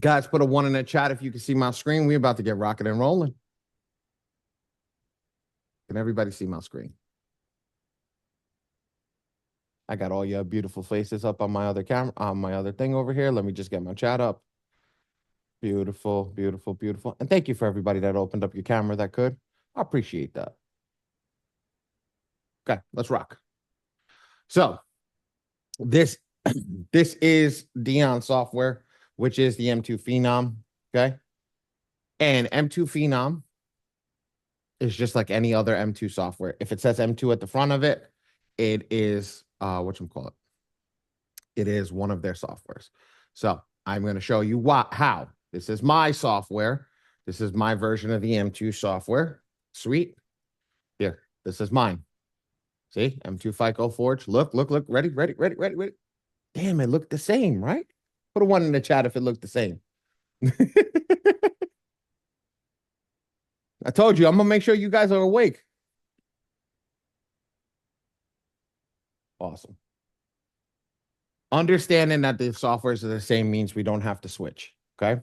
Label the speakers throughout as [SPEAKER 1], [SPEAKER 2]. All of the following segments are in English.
[SPEAKER 1] Guys, put a 1 in the chat if you can see my screen. We're about to get rocking and rolling. Can everybody see my screen? I got all your beautiful faces up on my other camera, on my other thing over here. Let me just get my chat up. Beautiful, beautiful, beautiful. And thank you for everybody that opened up your camera that could. I appreciate that. Okay, let's rock. So this this is Dion software, which is the M2 Phenom. Okay. And M2 Phenom is just like any other M2 software. If it says M2 at the front of it, it is whatchamacallit. It is one of their softwares. So I'm going to show you how. This is my software. This is my version of the M2 software. Sweet. Here, this is mine. See, M2 FICO Forge. Look. Ready. Damn, it looked the same, right? Put a 1 in the chat if it looked the same. I told you, I'm going to make sure you guys are awake. Awesome. Understanding that the softwares are the same means we don't have to switch, okay?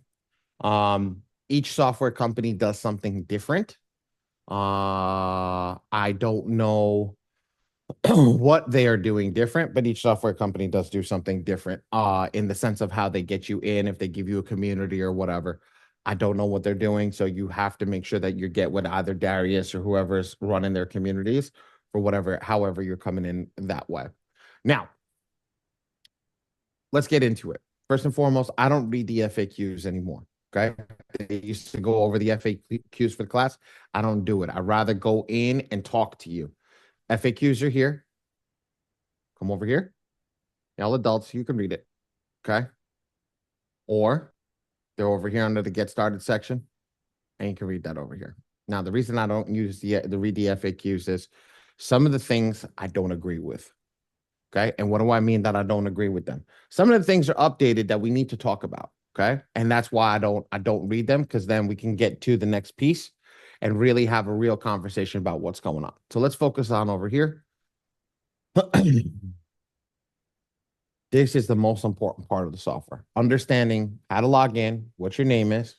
[SPEAKER 1] Each software company does something different. I don't know what they are doing different, but each software company does do something different in the sense of how they get you in, if they give you a community or whatever. I don't know what they're doing, so you have to make sure that you get with either Darius or whoever's running their communities for whatever, however you're coming in that way. Now, let's get into it. First and foremost, I don't read the FAQs anymore. Okay. They used to go over the FAQs for the class. I don't do it. I'd rather go in and talk to you. FAQs are here. Come over here. Y'all adults, you can read it. Okay. Or they're over here under the get started section, and you can read that over here. Now, the reason I don't use the read the FAQs is some of the things I don't agree with. Okay. And what do I mean that I don't agree with them? Some of the things are updated that we need to talk about. Okay. And that's why I don't read them, because then we can get to the next piece and really have a real conversation about what's going on. So let's focus on over here. This is the most important part of the software. Understanding how to log in, what your name is,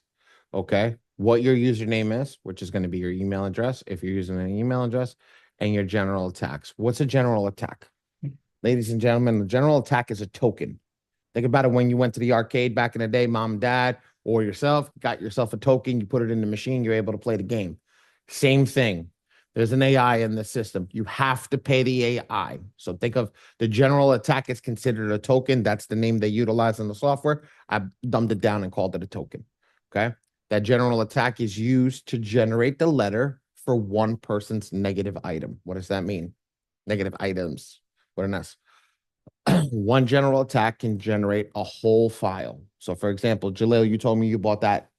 [SPEAKER 1] okay, what your username is, which is going to be your email address if you're using an email address, and your general attacks. What's a general attack? Ladies and gentlemen, the general attack is a token. Think about it when you went to the arcade back in the day, mom and dad, or yourself, got yourself a token, you put it in the machine, you're able to play the game. Same thing. There's an AI in the system. You have to pay the AI. So think of the general attack is considered a token. That's the name they utilize in the software. I dumbed it down and called it a token. Okay. That general attack is used to generate the letter for one person's negative item. What does that mean? Negative items. What an S. One general attack can generate a whole file. So for example, Jaleel, you told me you bought that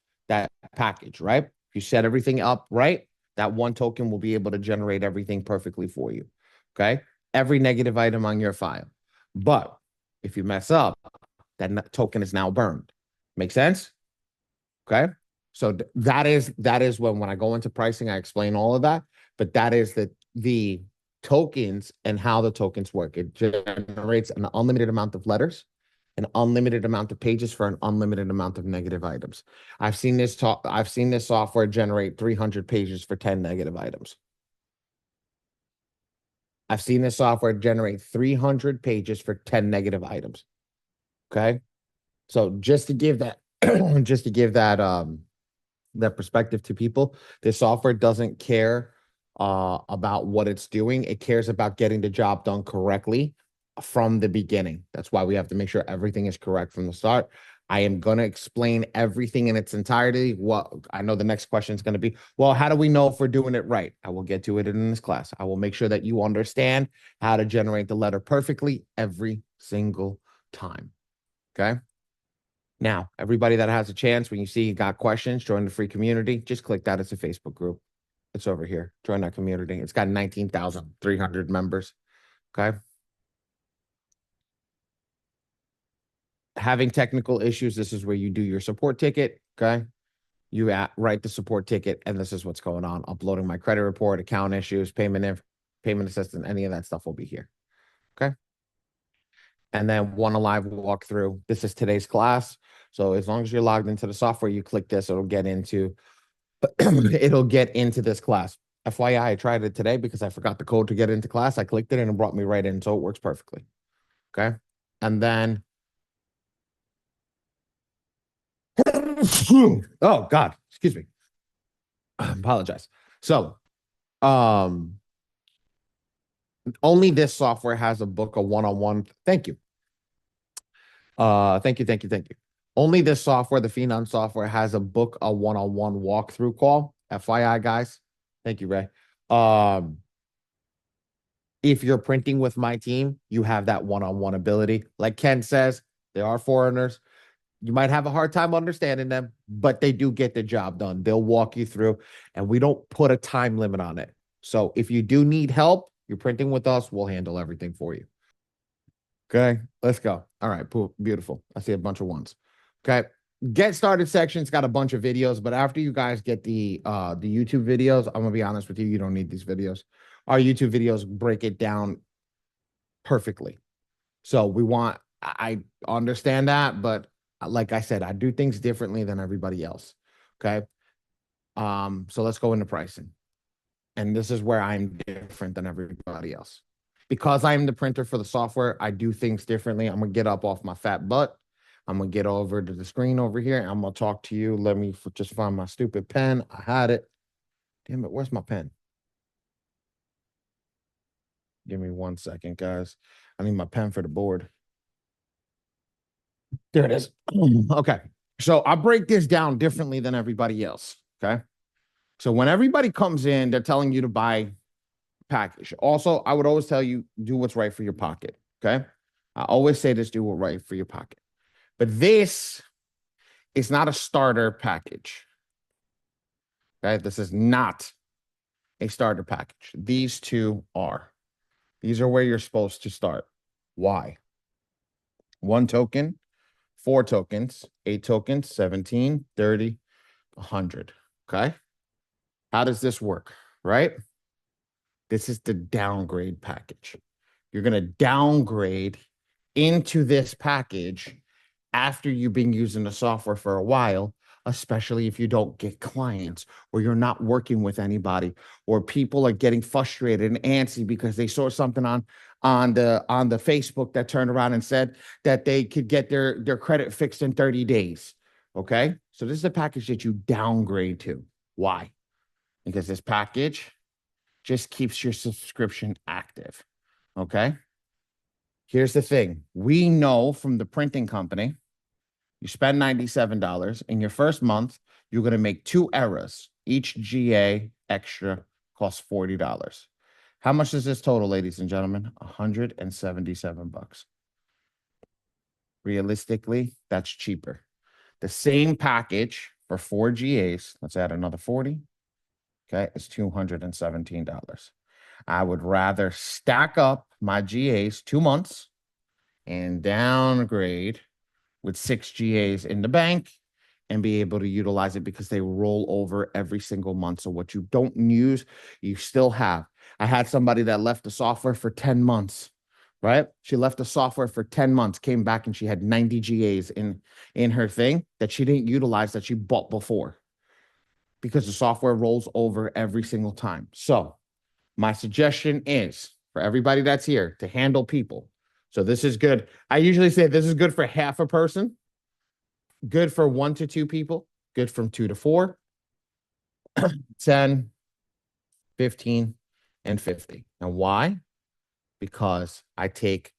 [SPEAKER 1] package, right? If you set everything up right, that one token will be able to generate everything perfectly for you. Okay. Every negative item on your file. But if you mess up, that token is now burned. Make sense? Okay. So that is when I go into pricing, I explain all of that. But that is the tokens and how the tokens work. It generates an unlimited amount of letters, an unlimited amount of pages for an unlimited amount of negative items. I've seen this software generate 300 pages for 10 negative items. I've seen this software generate 300 pages for 10 negative items. Okay. So just to give that, that perspective to people, this software doesn't care about what it's doing. It cares about getting the job done correctly from the beginning. That's why we have to make sure everything is correct from the start. I am going to explain everything in its entirety. What I know the next question is going to be, well, how do we know if we're doing it right? I will get to it in this class. I will make sure that you understand how to generate the letter perfectly every single time. Okay. Now, everybody that has a chance, when you see you got questions, join the free community. Just click that. It's a Facebook group. It's over here. Join that community. It's got 19,300 members. Okay. Having technical issues, this is where you do your support ticket. Okay. You write the support ticket, and this is what's going on. Uploading my credit report, account issues, payment assistance, any of that stuff will be here. Okay. and then one a live walkthrough. This is today's class. So as long as you're logged into the software, you click this, it'll get into this class. FYI, I tried it today because I forgot the code to get into class. I clicked it and it brought me right in. So it works perfectly. Okay. And then, oh God, excuse me. I apologize. So, um, only this software has a book, a one-on-one. Thank you. Thank you. Only this software, the Phenom software, has a book, a one-on-one walkthrough call. FYI, guys. Thank you, Ray. Um, if you're printing with my team, you have that one-on-one ability. Like Ken says, they are foreigners. You might have a hard time understanding them, but they do get the job done. They'll walk you through, and we don't put a time limit on it. So if you do need help, you're printing with us, we'll handle everything for you. Okay, let's go. All right, beautiful. I see a bunch of ones. Okay, get started section's got a bunch of videos, but after you guys get the YouTube videos, I'm gonna be honest with you, you don't need these videos. Our YouTube videos break it down perfectly. So we want, I understand that, but like I said, I do things differently than everybody else. Okay. So let's go into pricing. And this is where I'm different than everybody else. Because I'm the printer for the software, I do things differently. I'm gonna get up off my fat butt. I'm gonna get over to the screen over here. And I'm gonna talk to you. Let me just find my stupid pen. I had it. Damn it, where's my pen? Give me 1 second, guys. I need my pen for the board. There it is. Okay. So I break this down differently than everybody else. Okay. So when everybody comes in, they're telling you to buy package. Also, I would always tell you, do what's right for your pocket. Okay. I always say this, do what's right for your pocket. But this is not a starter package. Okay. This is not a starter package. These two are. These are where you're supposed to start. Why? 1 token, 4 tokens, 8 tokens, 17, 30, 100. Okay. How does this work? Right? This is the downgrade package. You're going to downgrade into this package after you've been using the software for a while, especially if you don't get clients or you're not working with anybody or people are getting frustrated and antsy because they saw something on the Facebook that turned around and said that they could get their credit fixed in 30 days. Okay? So this is a package that you downgrade to. Why? Because this package just keeps your subscription active. Okay. Here's the thing. We know from the printing company, you spend $97 in your first month, you're going to make 2 errors. Each GA extra costs $40. How much is this total, ladies and gentlemen? 177 bucks. Realistically, that's cheaper. The same package for 4 GAs, let's add another 40. Okay, it's $217. I would rather stack up my GAs 2 months and downgrade with 6 GAs in the bank and be able to utilize it because they roll over every single month. So what you don't use, you still have. I had somebody that left the software for 10 months, right? She left the software for 10 months, came back and she had 90 GAs in her thing that she didn't utilize that she bought before because the software rolls over every single time. So my suggestion is for everybody that's here to handle people. So this is good. I usually say this is good for half a person, good for 1 to 2 people, good from 2 to 4, 10, 15, and 50. And why? Because I take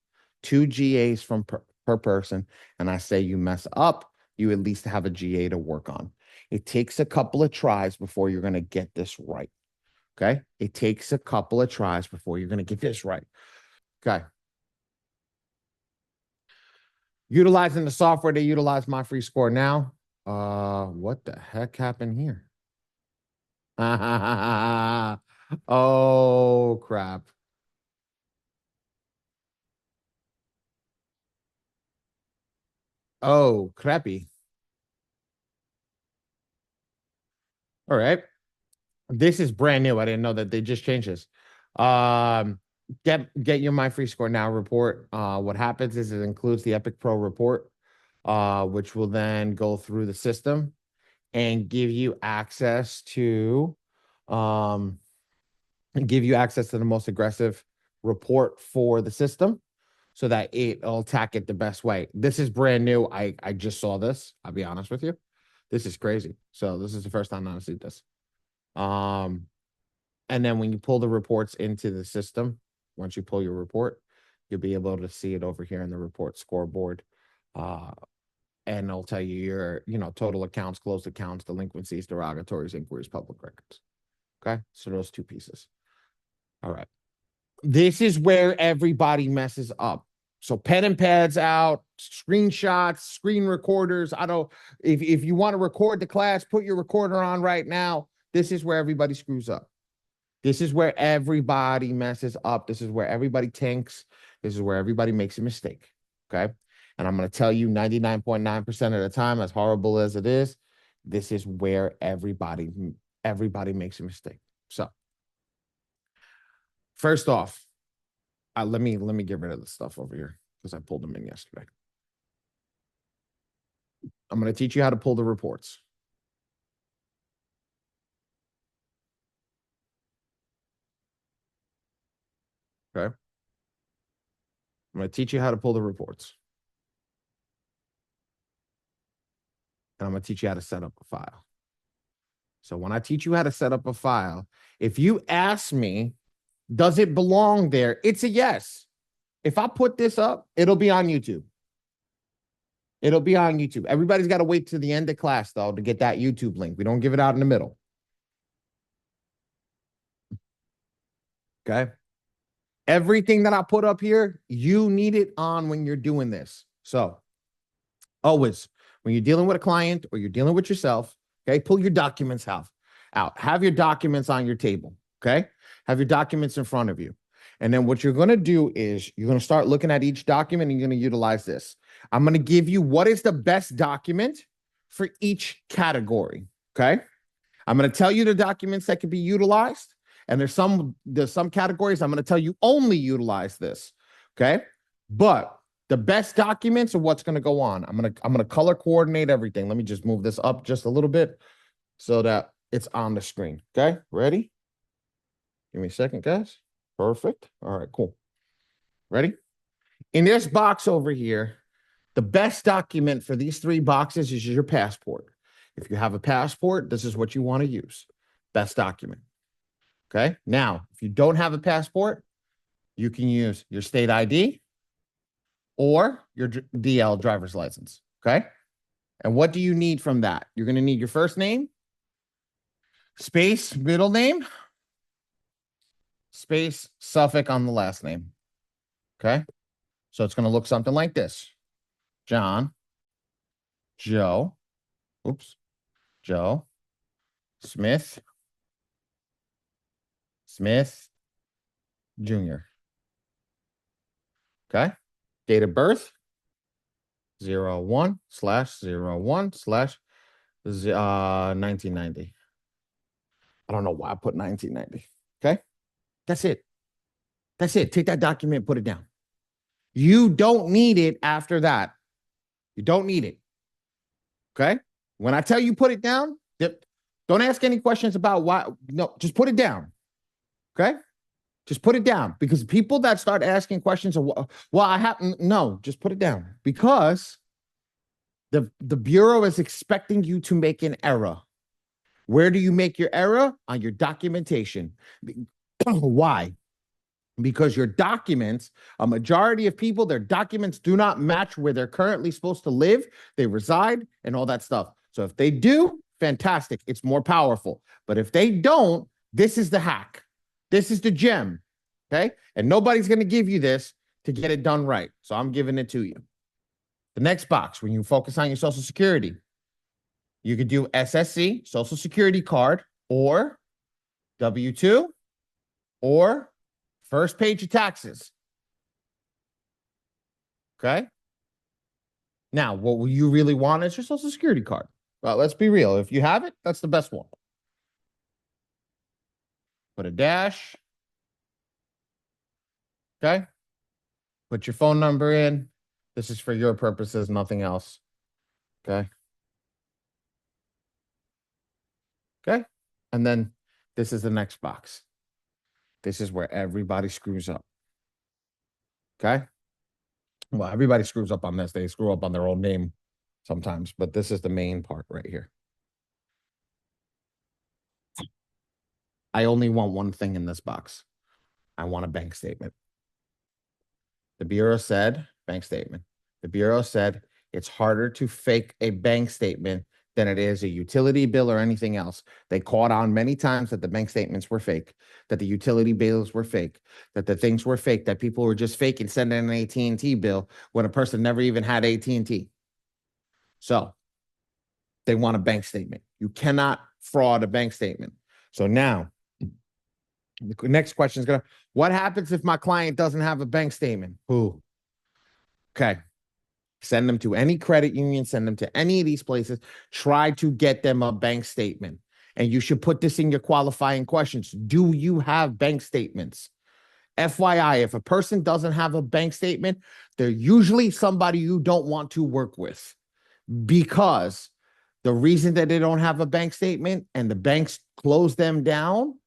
[SPEAKER 1] 2 GAs from per person and I say you mess up, you at least have a GA to work on. It takes a couple of tries before you're going to get this right. Okay. It takes a couple of tries before you're going to get this right. Okay. Utilizing the software, they utilize my free score now. What the heck happened here? Oh crap. Oh, crappy. All right. This is brand new. I didn't know that they just changed this. Um, Get your My Free Score Now report. What happens is it includes the Epic Pro report, which will then go through the system and um give you access to the most aggressive report for the system so that it'll attack it the best way. This is brand new. I just saw this. I'll be honest with you. This is crazy. So this is the first time I see this. Um, and then when you pull the reports into the system, once you pull your report, you'll be able to see it over here in the report scoreboard. Uh, and it'll tell you your, total accounts, closed accounts, delinquencies, derogatories, inquiries, public records. Okay. So those two pieces. All right. This is where everybody messes up. So pen and pads out, screenshots, screen recorders. I don't, if you want to record the class, put your recorder on right now. This is where everybody screws up. This is where everybody messes up. This is where everybody tanks. This is where everybody makes a mistake. Okay. And I'm going to tell you 99.9% of the time, as horrible as it is, this is where everybody makes a mistake. So first off, let me get rid of the stuff over here because I pulled them in yesterday. I'm going to teach you how to pull the reports. Okay. I'm going to teach you how to pull the reports. And I'm going to teach you how to set up a file. So when I teach you how to set up a file, if you ask me, does it belong there? It's a yes. If I put this up, it'll be on YouTube. It'll be on YouTube. Everybody's got to wait to the end of class, though, to get that YouTube link. We don't give it out in the middle. Okay. Everything that I put up here, you need it on when you're doing this. So always, when you're dealing with a client or you're dealing with yourself, okay, pull your documents out. Have your documents on your table, okay? Have your documents in front of you. And then what you're going to do is you're going to start looking at each document and you're going to utilize this. I'm going to give you what is the best document for each category, okay? I'm going to tell you the documents that can be utilized. And there's some categories I'm going to tell you only utilize this, okay? But the best documents are what's going to go on. I'm going to color coordinate everything. Let me just move this up just a little bit so that it's on the screen. Okay, ready? Give me a second, guys. Perfect. All right, cool. Ready? In this box over here, the best document for these three boxes is your passport. If you have a passport, this is what you want to use. Best document. Okay. Now, if you don't have a passport, you can use your state ID or your DL driver's license. Okay. And what do you need from that? You're going to need your first name, space, middle name, space, suffix on the last name. Okay. So it's going to look something like this. John, Joe, Joe, Smith, Jr. Okay. Date of birth, 01/01/1990. I don't know why I put 1990. Okay. That's it. That's it. Take that document, put it down. You don't need it after that. You don't need it. Okay. When I tell you put it down, don't ask any questions about why. No, just put it down. Okay. Just put it down because people that start asking questions of, well, I happen, no, just put it down because the Bureau is expecting you to make an error. Where do you make your error? On your documentation. Why? Because your documents, a majority of people, their documents do not match where they're currently supposed to live, they reside, and all that stuff. So if they do, fantastic. It's more powerful. But if they don't, this is the hack. This is the gem. Okay. And nobody's going to give you this to get it done right. So I'm giving it to you. The next box, when you focus on your Social Security, you could do SSC, Social Security card, or W-2, or first page of taxes. Okay. Now, what you really want is your Social Security card. Well, let's be real. If you have it, that's the best one. Put a dash. Okay. Put your phone number in. This is for your purposes, nothing else. Okay. Okay. And then this is the next box. This is where everybody screws up. Okay. Well, everybody screws up on this. They screw up on their own name sometimes, but this is the main part right here. I only want one thing in this box. I want a bank statement. The Bureau said, bank statement. The Bureau said it's harder to fake a bank statement than it is a utility bill or anything else. They caught on many times that the bank statements were fake, that the utility bills were fake, that the things were fake, that people were just faking sending an AT&T bill when a person never even had AT&T. So they want a bank statement. You cannot fraud a bank statement. So now the next question is what happens if my client doesn't have a bank statement? Who? Okay. Send them to any credit union, send them to any of these places. Try to get them a bank statement. And you should put this in your qualifying questions. Do you have bank statements? FYI, if a person doesn't have a bank statement, they're usually somebody you don't want to work with, because the reason that they don't have a bank statement and the banks close them down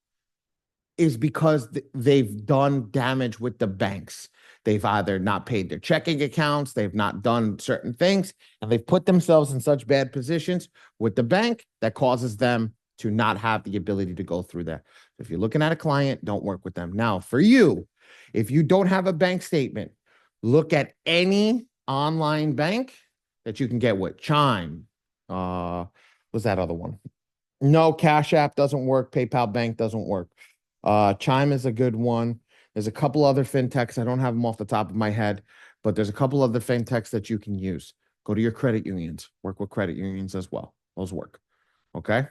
[SPEAKER 1] is because they've done damage with the banks. They've either not paid their checking accounts, they've not done certain things, and they've put themselves in such bad positions with the bank that causes them to not have the ability to go through that. If you're looking at a client, don't work with them. Now, for you, if you don't have a bank statement, look at any online bank that you can get with. Chime. What's that other one? No, Cash App doesn't work. PayPal Bank doesn't work. Chime is a good one. There's a couple other fintechs. I don't have them off the top of my head, but there's a couple other fintechs that you can use. Go to your credit unions. Work with credit unions as well. Those work. Okay.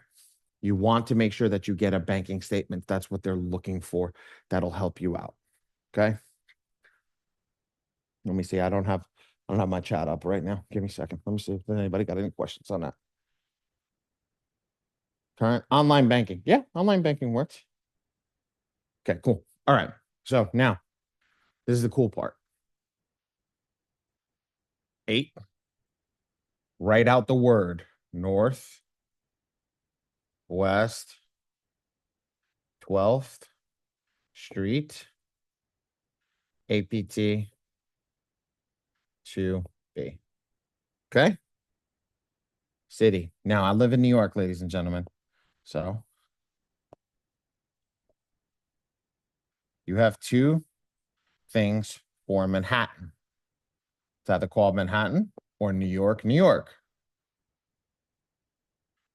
[SPEAKER 1] You want to make sure that you get a banking statement. That's what they're looking for. That'll help you out. Okay. Let me see. I don't have my chat up right now. Give me a second. Let me see if anybody got any questions on that. Current online banking. Yeah, online banking works. Okay, cool. All right. So now, this is the cool part. 8. Write out the word North West 12th Street APT 2B. Okay. City. Now, I live in New York, ladies and gentlemen. So you have two things for Manhattan. It's either called Manhattan or New York, New York.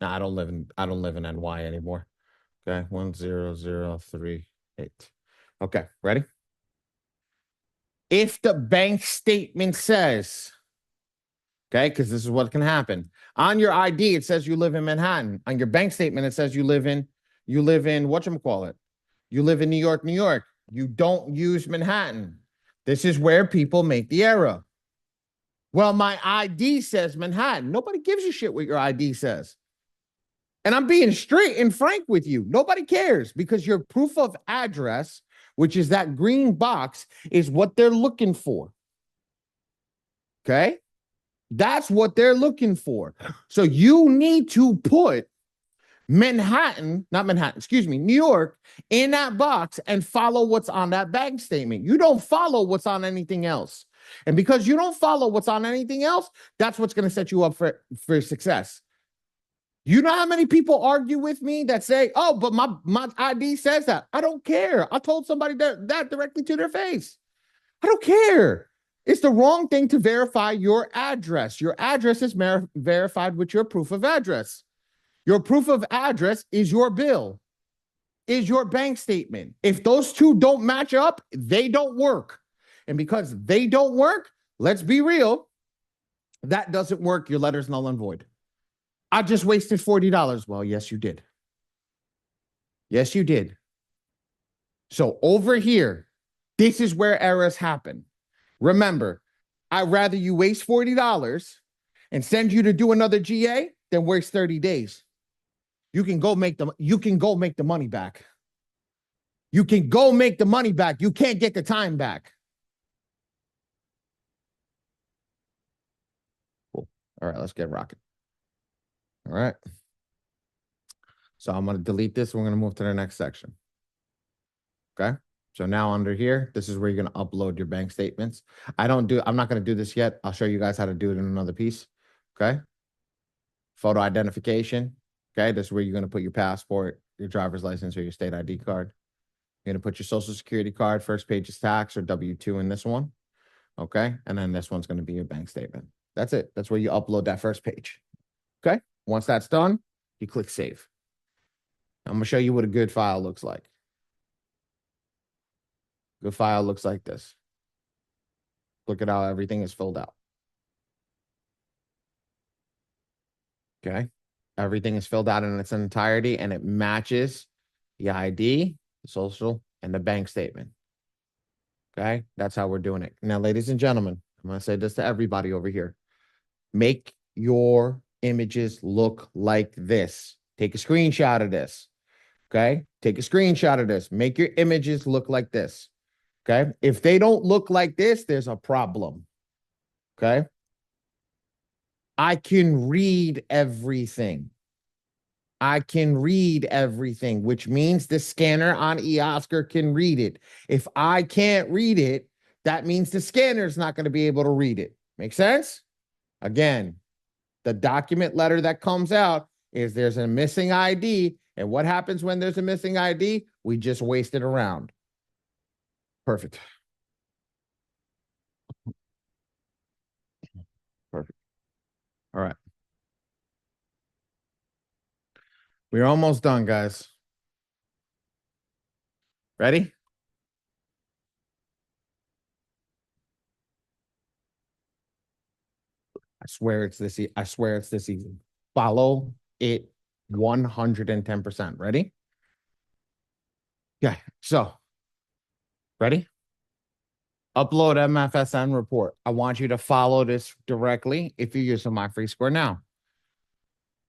[SPEAKER 1] Now, I don't live in NY anymore. Okay, 10038. Okay, ready? If the bank statement says, okay, because this is what can happen. On your ID, it says you live in Manhattan. On your bank statement, it says you live in whatchamacallit. You live in New York, New York. You don't use Manhattan. This is where people make the error. Well, my ID says Manhattan. Nobody gives a shit what your ID says. And I'm being straight and frank with you. Nobody cares, because your proof of address, which is that green box, is what they're looking for. Okay? That's what they're looking for. So you need to put New York in that box and follow what's on that bank statement. You don't follow what's on anything else. And because you don't follow what's on anything else, that's what's going to set you up for success. You know how many people argue with me that say, oh, but my ID says that. I don't care. I told somebody that directly to their face. I don't care. It's the wrong thing to verify your address. Your address is verified with your proof of address. Your proof of address is your bill, is your bank statement. If those two don't match up, they don't work. And because they don't work, let's be real, that doesn't work. Your letter's null and void. I just wasted $40. Well, yes, you did. Yes, you did. So over here, this is where errors happen. Remember, I'd rather you waste $40 and send you to do another GA than waste 30 days. You can go make the money back. You can go make the money back. You can't get the time back. All right, let's get rocking. All right. So I'm going to delete this. We're going to move to the next section. Okay. So now under here, this is where you're going to upload your bank statements. I'm not going to do this yet. I'll show you guys how to do it in another piece. Okay. Photo identification. Okay. This is where you're going to put your passport, your driver's license, or your state ID card. You're going to put your social security card. First page is tax or W-2 in this one. Okay. And then this one's going to be your bank statement. That's it. That's where you upload that first page. Okay. Once that's done, you click save. I'm going to show you what a good file looks like. Good file looks like this. Look at how everything is filled out. Okay. Everything is filled out in its entirety and it matches the ID, the social, and the bank statement. Okay. That's how we're doing it. Now, ladies and gentlemen, I'm going to say this to everybody over here. Make your images look like this. Take a screenshot of this. Okay. Take a screenshot of this. Make your images look like this. Okay. If they don't look like this, there's a problem. Okay. I can read everything. I can read everything, which means the scanner on eOscar can read it. If I can't read it, that means the scanner is not going to be able to read it. Make sense? Again, the document letter that comes out is there's a missing ID. And what happens when there's a missing ID? We just waste it around. Perfect. Perfect. All right. We're almost done, guys. Ready? I swear it's this. I swear it's this easy. Follow it 110%. Ready? Yeah. So, ready? Upload MFSN report. I want you to follow this directly if you're using my free score now.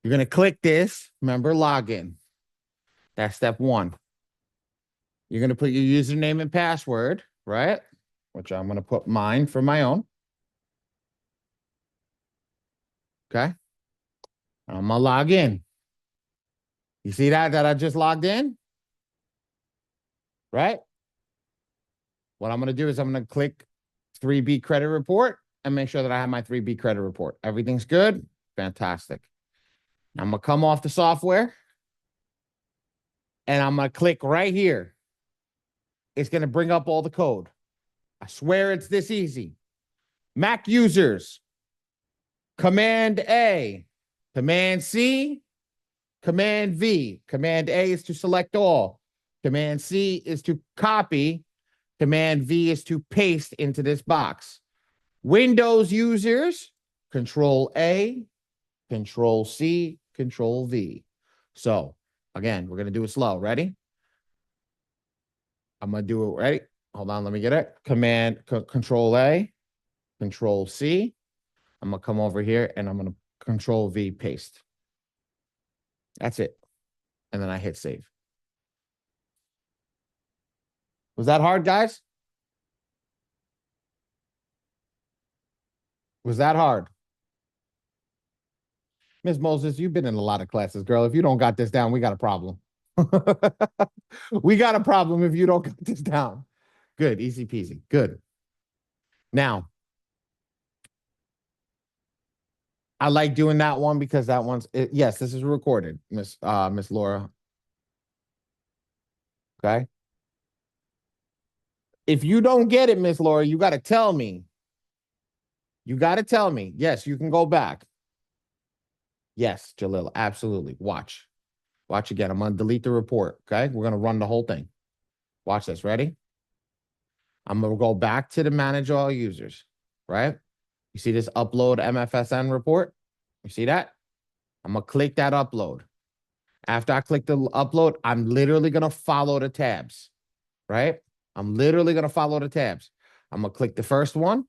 [SPEAKER 1] You're going to click this. Remember, login. That's step one. You're going to put your username and password, right? Which I'm going to put mine for my own. Okay. I'm going to log in. You see that I just logged in? Right? What I'm going to do is I'm going to click 3B credit report and make sure that I have my 3B credit report. Everything's good. Fantastic. I'm going to come off the software and I'm going to click right here. It's going to bring up all the code. I swear it's this easy. Mac users, Command A, Command C, Command V. Command A is to select all. Command C is to copy. Command V is to paste into this box. Windows users, Control A, Control C, Control V. So, again, we're going to do it slow. Ready? I'm going to do it. Ready? Hold on. Let me get it. Control A, Control C. I'm going to come over here and I'm going to Control V paste. That's it. And then I hit save. Was that hard, guys? Was that hard? Ms. Moses, you've been in a lot of classes, girl. If you don't got this down, we got a problem. We got a problem if you don't got this down. Good, easy peasy. Good. Now, I like doing that one because that one's yes, this is recorded, Miss Laura. Okay. If you don't get it, Miss Laura, you got to tell me. You got to tell me. Yes, you can go back. Yes, Jalil, absolutely. Watch. Watch again. I'm going to delete the report. Okay. We're going to run the whole thing. Watch this. Ready? I'm going to go back to the manage all users. Right? You see this upload MFSN report? You see that? I'm going to click that upload. After I click the upload, I'm literally going to follow the tabs. Right? I'm literally going to follow the tabs. I'm going to click the first one.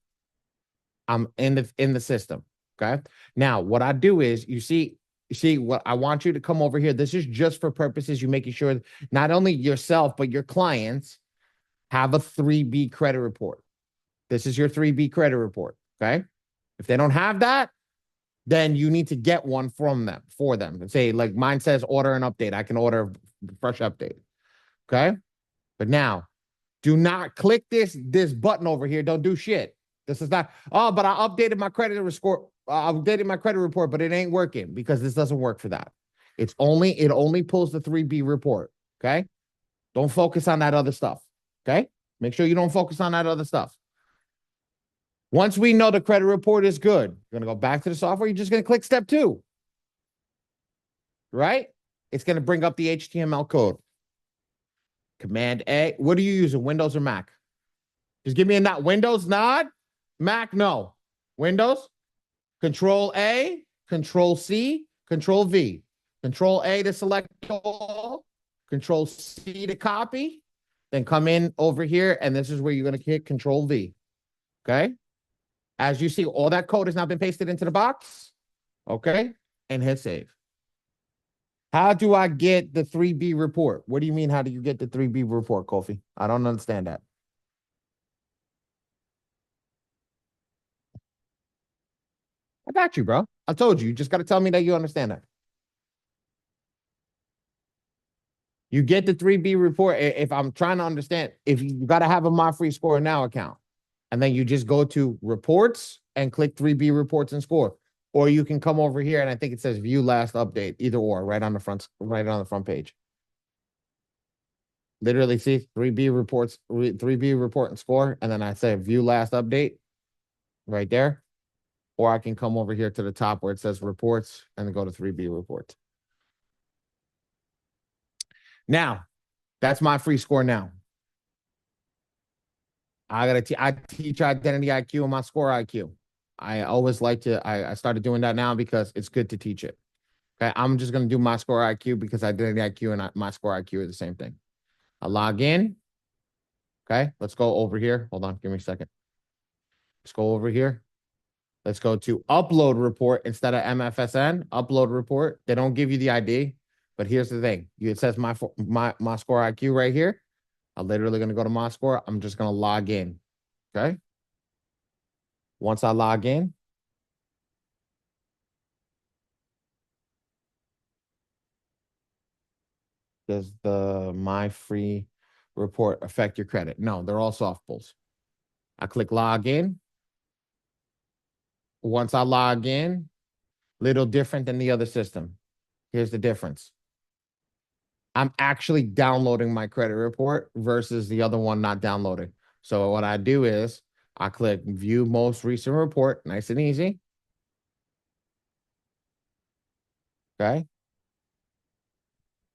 [SPEAKER 1] I'm in the system. Okay. Now, what I do is you see what I want you to come over here. This is just for purposes you making sure not only yourself, but your clients have a 3B credit report. This is your 3B credit report. Okay. If they don't have that, then you need to get one from them for them. Say like mine says order an update. I can order a fresh update. Okay. But now do not click this button over here. Don't do shit. This is not, oh, but I updated my credit score. I updated my credit report, but it ain't working because this doesn't work for that. It only pulls the 3B report. Okay. Don't focus on that other stuff. Okay. Make sure you don't focus on that other stuff. Once we know the credit report is good, you're going to go back to the software. You're just going to click step 2. Right? It's going to bring up the HTML code. Command A. What are you using? Windows or Mac? Just give me a nod. Windows nod. Mac no. Windows. Control A. Control C. Control V. Control A to select all. Control C to copy. Then come in over here, and this is where you're going to hit Control V. Okay? As you see, all that code has now been pasted into the box. Okay? And hit save. How do I get the 3B report? What do you mean, how do you get the 3B report, Kofi? I don't understand that. I got you, bro. I told you. You just got to tell me that you understand that. You get the 3B report. If I'm trying to understand, if you got to have a My Free Score Now account, and then you just go to reports and click 3B reports and score. Or you can come over here and I think it says view last update, either or, right on the front page. Literally see 3B reports, 3B report and score, and then I say view last update right there. Or I can come over here to the top where it says reports and then go to 3B reports. Now, that's my free score now. I teach identity IQ and my score IQ. I always like to, I started doing that now because it's good to teach it. Okay, I'm just going to do my score IQ because identity IQ and my score IQ are the same thing. I log in. Okay, let's go over here. Hold on, give me a second. Let's go over here. Let's go to upload report instead of MFSN. Upload report. They don't give you the ID, but here's the thing. It says my score IQ right here. I'm literally going to go to my score. I'm just going to log in. Okay. Once I log in, does the My Free report affect your credit? No, they're all soft pulls. I click log in. Once I log in, little different than the other system. Here's the difference. I'm actually downloading my credit report versus the other one not downloading. So what I do is I click view most recent report, nice and easy. Okay.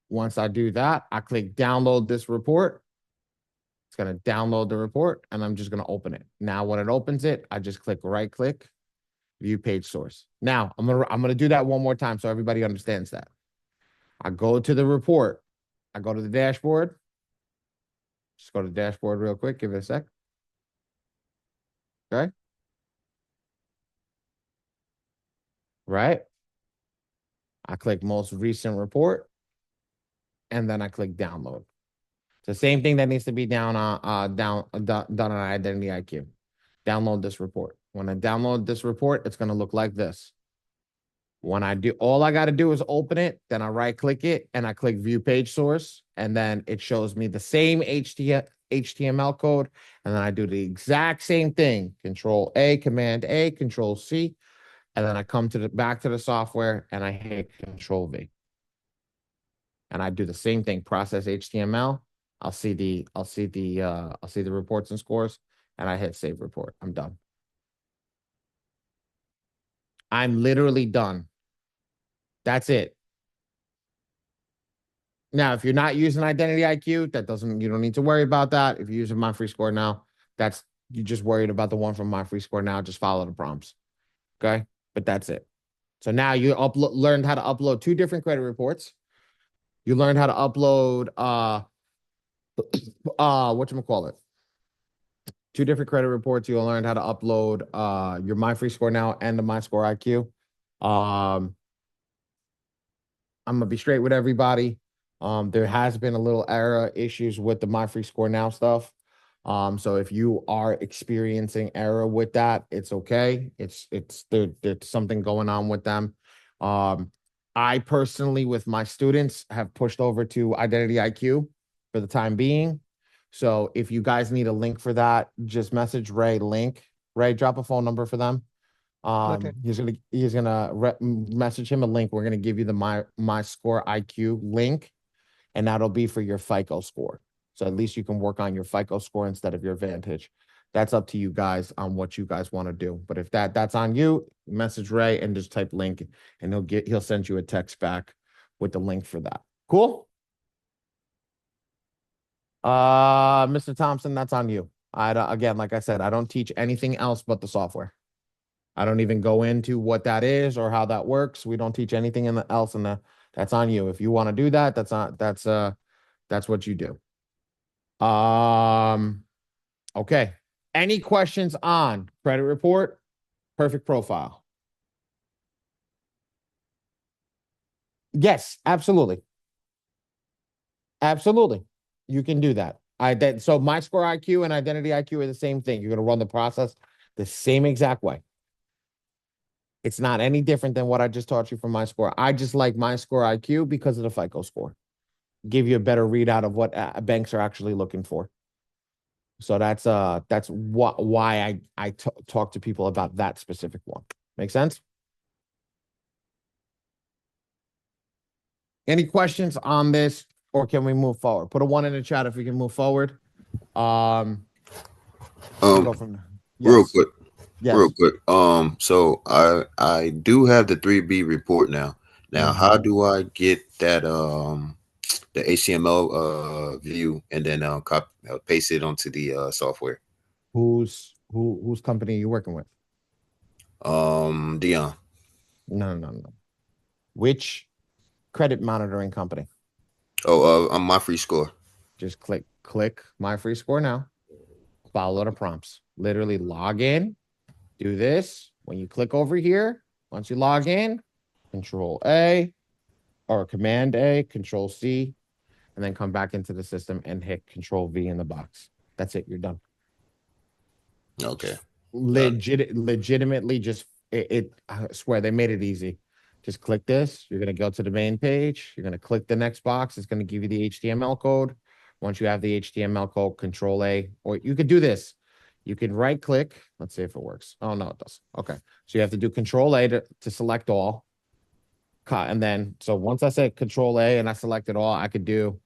[SPEAKER 1] Once I do that, I click download this report. It's going to download the report and I'm just going to open it. Now, when it opens it, I just click right click, view page source. Now, I'm going to do that one more time so everybody understands that. I go to the report. I go to the dashboard. Just go to the dashboard real quick. Give it a sec. Okay. Right. I click most recent report. And then I click download. It's the same thing that needs to be done on Identity IQ. Download this report. When I download this report, it's going to look like this. When I do, all I got to do is open it, then I right click it and I click view page source. And then it shows me the same HTML code. And then I do the exact same thing. Control A, Command A, Control C. And then I come to back to the software and I hit Control V. And I do the same thing, process HTML. I'll see the reports and scores and I hit save report. I'm done. I'm literally done. That's it. Now, if you're not using Identity IQ, you don't need to worry about that. If you're using My Free Score Now, you're just worried about the one from My Free Score Now. Just follow the prompts. Okay. But that's it. So now you learned how to upload 2 different credit reports. You learned how to upload, whatchamacallit? 2 different credit reports. You'll learn how to upload your My Free Score Now and the My Score IQ. I'm gonna be straight with everybody. There has been a little error issues with the My Free Score Now stuff. So if you are experiencing error with that, it's okay. There's something going on with them. Um, I personally, with my students, have pushed over to Identity IQ for the time being. So if you guys need a link for that, just message Ray link. Ray, drop a phone number for them.
[SPEAKER 2] Okay.
[SPEAKER 1] He's gonna message him a link. We're gonna give you the my score IQ link, and that'll be for your FICO score. So at least you can work on your FICO score instead of your Vantage. That's up to you guys on what you guys want to do. But if that's on you, message Ray and just type link, and he'll send you a text back with the link for that. Cool. Mr. Thompson, that's on you. Again, like I said, I don't teach anything else but the software. I don't even go into what that is or how that works. We don't teach anything else in the. That's on you. If you want to do that, that's what you do. Um, okay. Any questions on credit report? Perfect profile. Yes, absolutely. Absolutely. You can do that. So my score IQ and identity IQ are the same thing. You're going to run the process the same exact way. It's not any different than what I just taught you from my score. I just like my score IQ because of the FICO score. Give you a better readout of what banks are actually looking for. So that's why I talk to people about that specific one. Make sense? Any questions on this, or can we move forward? Put a one in the chat if we can move forward. We'll
[SPEAKER 3] Um,
[SPEAKER 1] go from there.
[SPEAKER 3] real
[SPEAKER 1] Yes.
[SPEAKER 3] quick, real
[SPEAKER 1] Yes.
[SPEAKER 3] quick. So I do have the 3B report now. Now, how
[SPEAKER 1] Mhm.
[SPEAKER 3] do I get that the HTML view and then paste it onto the software?
[SPEAKER 1] Whose company are you working with?
[SPEAKER 3] Dion.
[SPEAKER 1] No, no, no. Which credit monitoring company?
[SPEAKER 3] Oh, on my free score.
[SPEAKER 1] Just click my free score now. Follow the prompts. Literally log in, do this. When you click over here, once you log in, Control A or Command A, Control C, and then come back into the system and hit Control V in the box. That's it. You're done.
[SPEAKER 3] Okay. Got it.
[SPEAKER 1] Legitimately, just I swear they made it easy. Just click this. You're gonna go to the main page. You're gonna click the next box. It's gonna give you the HTML code. Once you have the HTML code, Control A, or you could do this. You can right click. Let's see if it works. Oh no, it does. Okay, so you have to do Control A to select all. And then so once I said Control A and I selected all, I could do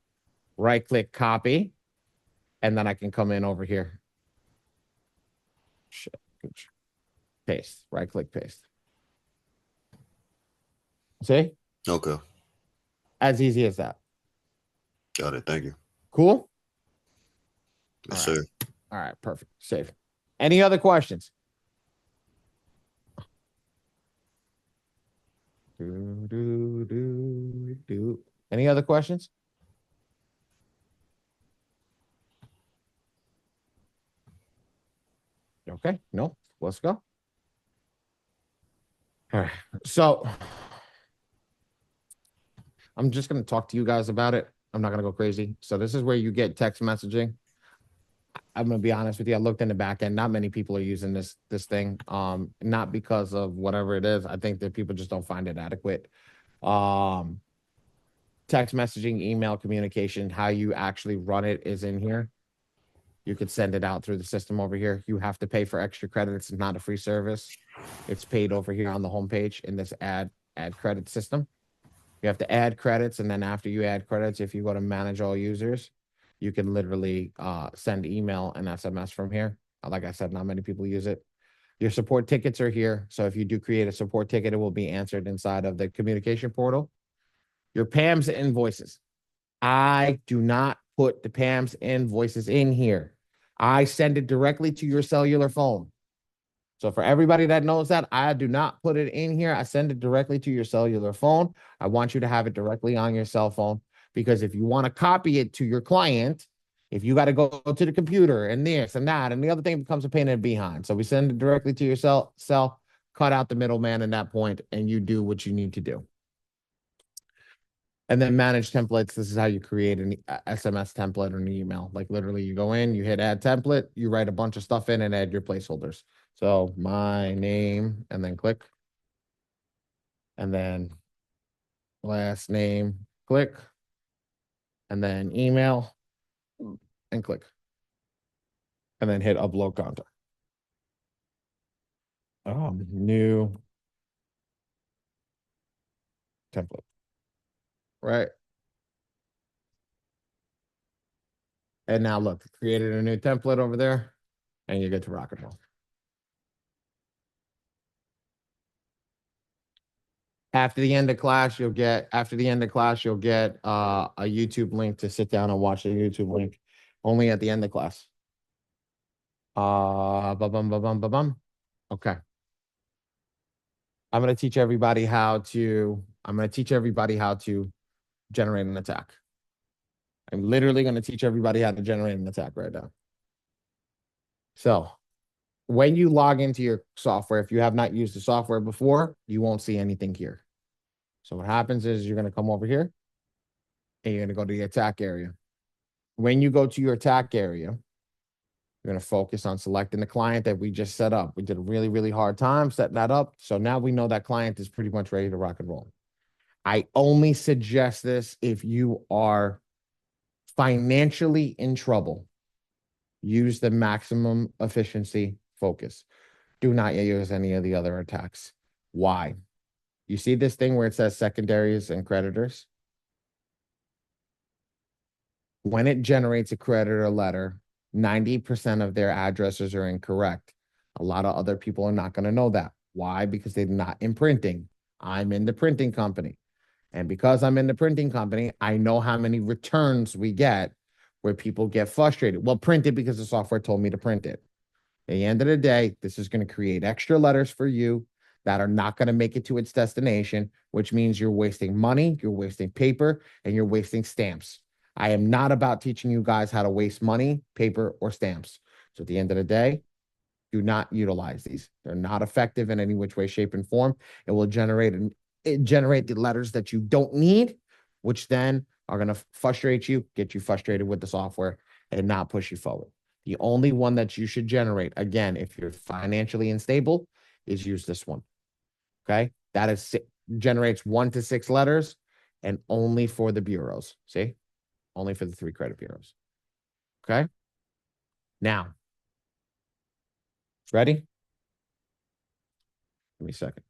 [SPEAKER 1] right click copy, and then I can come in over here. Shit. Paste. Right click paste. See?
[SPEAKER 3] Okay.
[SPEAKER 1] As easy as that.
[SPEAKER 3] Got it. Thank you.
[SPEAKER 1] Cool? All
[SPEAKER 3] Yes,
[SPEAKER 1] right.
[SPEAKER 3] sir.
[SPEAKER 1] All right. Perfect. Save. Any other questions? Any other questions? Okay. No. Let's go. All right. So I'm just going to talk to you guys about it. I'm not going to go crazy. So this is where you get text messaging. I'm gonna be honest with you. I looked in the back end. Not many people are using this thing. Not because of whatever it is. I think that people just don't find it adequate. Um, Text messaging, email communication, how you actually run it is in here. You could send it out through the system over here. You have to pay for extra credits. It's not a free service. It's paid over here on the homepage in this add credit system. You have to add credits, and then after you add credits, if you go to manage all users, you can literally send email and SMS from here. Like I said, not many people use it. Your support tickets are here. So if you do create a support ticket, it will be answered inside of the communication portal. Your PAM's invoices. I do not put the PAM's invoices in here. I send it directly to your cellular phone. So for everybody that knows that, I do not put it in here. I send it directly to your cellular phone. I want you to have it directly on your cell phone, because if you want to copy it to your client, if you got to go to the computer and this and that and the other thing, becomes a pain in the behind. So we send it directly to your cell, cut out the middleman in that point, and you do what you need to do. And then manage templates. This is how you create an SMS template or an email. Like literally you go in, you hit add template, you write a bunch of stuff in and add your placeholders. So my name and then click. And then last name, click. And then email and click. And then hit upload content. New template. Right. And now look, created a new template over there and you get to rock and roll. After the end of class, you'll get a YouTube link to sit down and watch the YouTube link only at the end of class. Ba-bum, ba-bum, ba-bum. Okay. I'm going to teach everybody how to generate an attack. I'm literally going to teach everybody how to generate an attack right now. So when you log into your software, if you have not used the software before, you won't see anything here. So what happens is you're going to come over here and you're going to go to the attack area. When you go to your attack area, you're going to focus on selecting the client that we just set up. We did a really, really hard time setting that up. So now we know that client is pretty much ready to rock and roll. I only suggest this if you are financially in trouble. Use the maximum efficiency focus. Do not use any of the other attacks. Why? You see this thing where it says secondaries and creditors? When it generates a creditor letter, 90% of their addresses are incorrect. A lot of other people are not going to know that. Why? Because they're not in printing. I'm in the printing company. And because I'm in the printing company, I know how many returns we get where people get frustrated. Well, print it because the software told me to print it. At the end of the day, this is going to create extra letters for you that are not going to make it to its destination, which means you're wasting money, you're wasting paper, and you're wasting stamps. I am not about teaching you guys how to waste money, paper, or stamps. So at the end of the day, do not utilize these. They're not effective in any which way, shape, and form. It will generate the letters that you don't need, which then are going to frustrate you, get you frustrated with the software, and not push you forward. The only one that you should generate, again, if you're financially unstable, is use this one. Okay, that is generates 1 to 6 letters, and only for the bureaus. See, only for the 3 credit bureaus. Okay, now ready? Give me a second.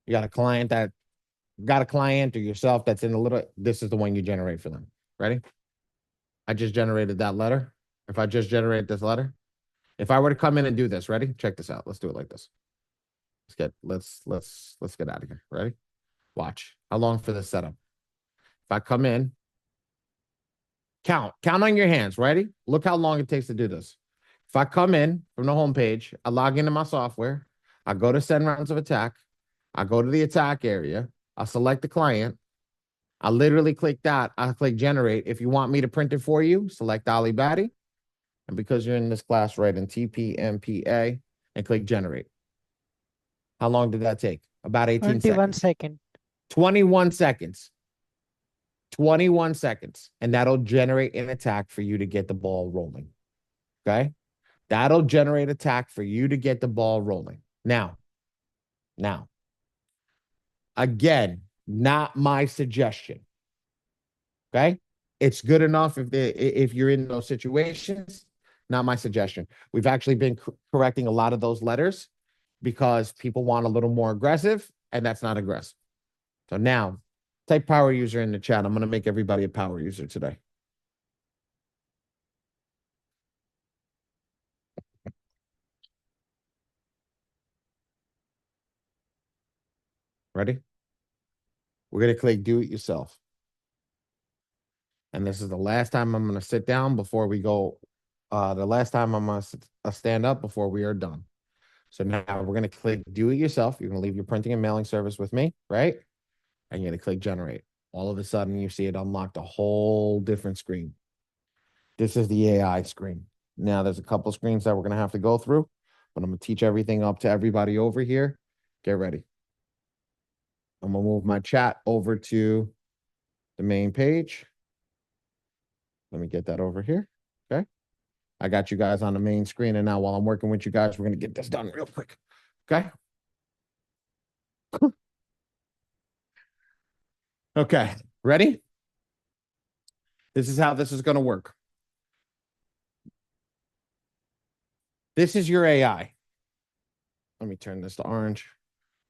[SPEAKER 1] You got a client or yourself that's in a little, this is the one you generate for them. Ready? I just generated that letter. If I just generate this letter, if I were to come in and do this, ready? Check this out. Let's do it like this. Let's get out of here. Ready? Watch. How long for this setup? If I come in, count on your hands. Ready? Look how long it takes to do this. If I come in from the home page, I log into my software, I go to send rounds of attack, I go to the attack area, I select the client, I literally click that. I click generate. If you want me to print it for you, select Ali Badi. And because you're in this class, write in TPMPA and click generate. How long did that take? About 18
[SPEAKER 2] 21
[SPEAKER 1] seconds.
[SPEAKER 2] second.
[SPEAKER 1] 21 seconds. 21 seconds. And that'll generate an attack for you to get the ball rolling. Okay? That'll generate attack for you to get the ball rolling. Now, again, not my suggestion. Okay, it's good enough if you're in those situations. Not my suggestion. We've actually been correcting a lot of those letters because people want a little more aggressive, and that's not aggressive. So now, type power user in the chat. I'm going to make everybody a power user today. Ready? We're going to click do it yourself. And this is the last time I'm going to sit down before we go. The last time I'm going to stand up before we are done. So now we're going to click do it yourself. You're going to leave your printing and mailing service with me, right? And you're going to click generate. All of a sudden, you see it unlocked a whole different screen. This is the AI screen. Now, there's a couple screens that we're going to have to go through, but I'm going to teach everything up to everybody over here. Get ready. I'm gonna move my chat over to the main page. Let me get that over here. Okay. I got you guys on the main screen. And now while I'm working with you guys, we're gonna get this done real quick. Okay. Okay. Ready? This is how this is gonna work. This is your AI. Let me turn this to orange.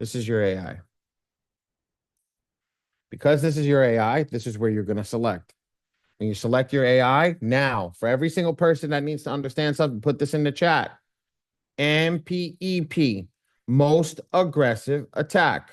[SPEAKER 1] This is your AI. Because this is your AI, this is where you're going to select. When you select your AI, now for every single person that needs to understand something, put this in the chat. MPEP, most aggressive attack.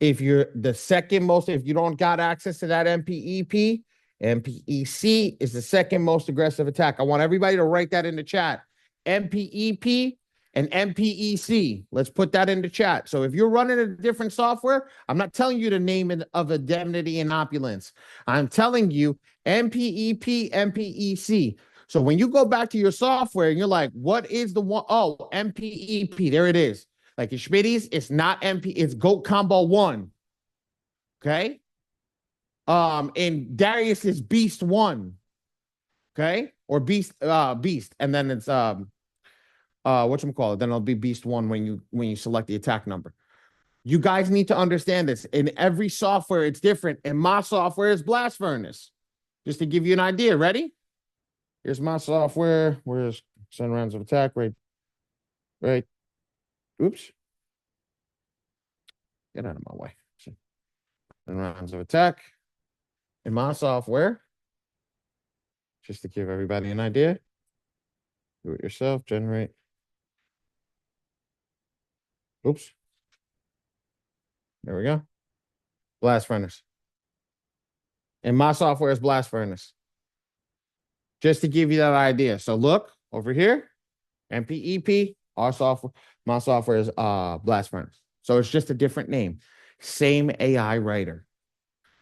[SPEAKER 1] If you're the second most, if you don't got access to that MPEP, MPEC is the second most aggressive attack. I want everybody to write that in the chat. MPEP and MPEC. Let's put that in the chat. So if you're running a different software, I'm not telling you the name of indemnity and opulence. I'm telling you MPEP, MPEC. So when you go back to your software and you're like, what is the one? Oh, MPEP. There it is. Like in Schmitty's, it's not MP, it's Goat Combo 1. Okay. And Darius is Beast 1. Okay. Or Beast, Beast. And then it's whatchamacallit, then it'll be Beast 1 when you select the attack number. You guys need to understand this. In every software, it's different. And my software is Blast Furnace. Just to give you an idea. Ready? Here's my software. Where's 10 rounds of attack? Right. Oops. Get out of my way. 10 rounds of attack. In my software, just to give everybody an idea, do it yourself, generate. Oops. There we go. Blast Furnace. And my software is Blast Furnace. Just to give you that idea. So look over here, MPEP, our software, my software is Blast Furnace. So it's just a different name. Same AI writer.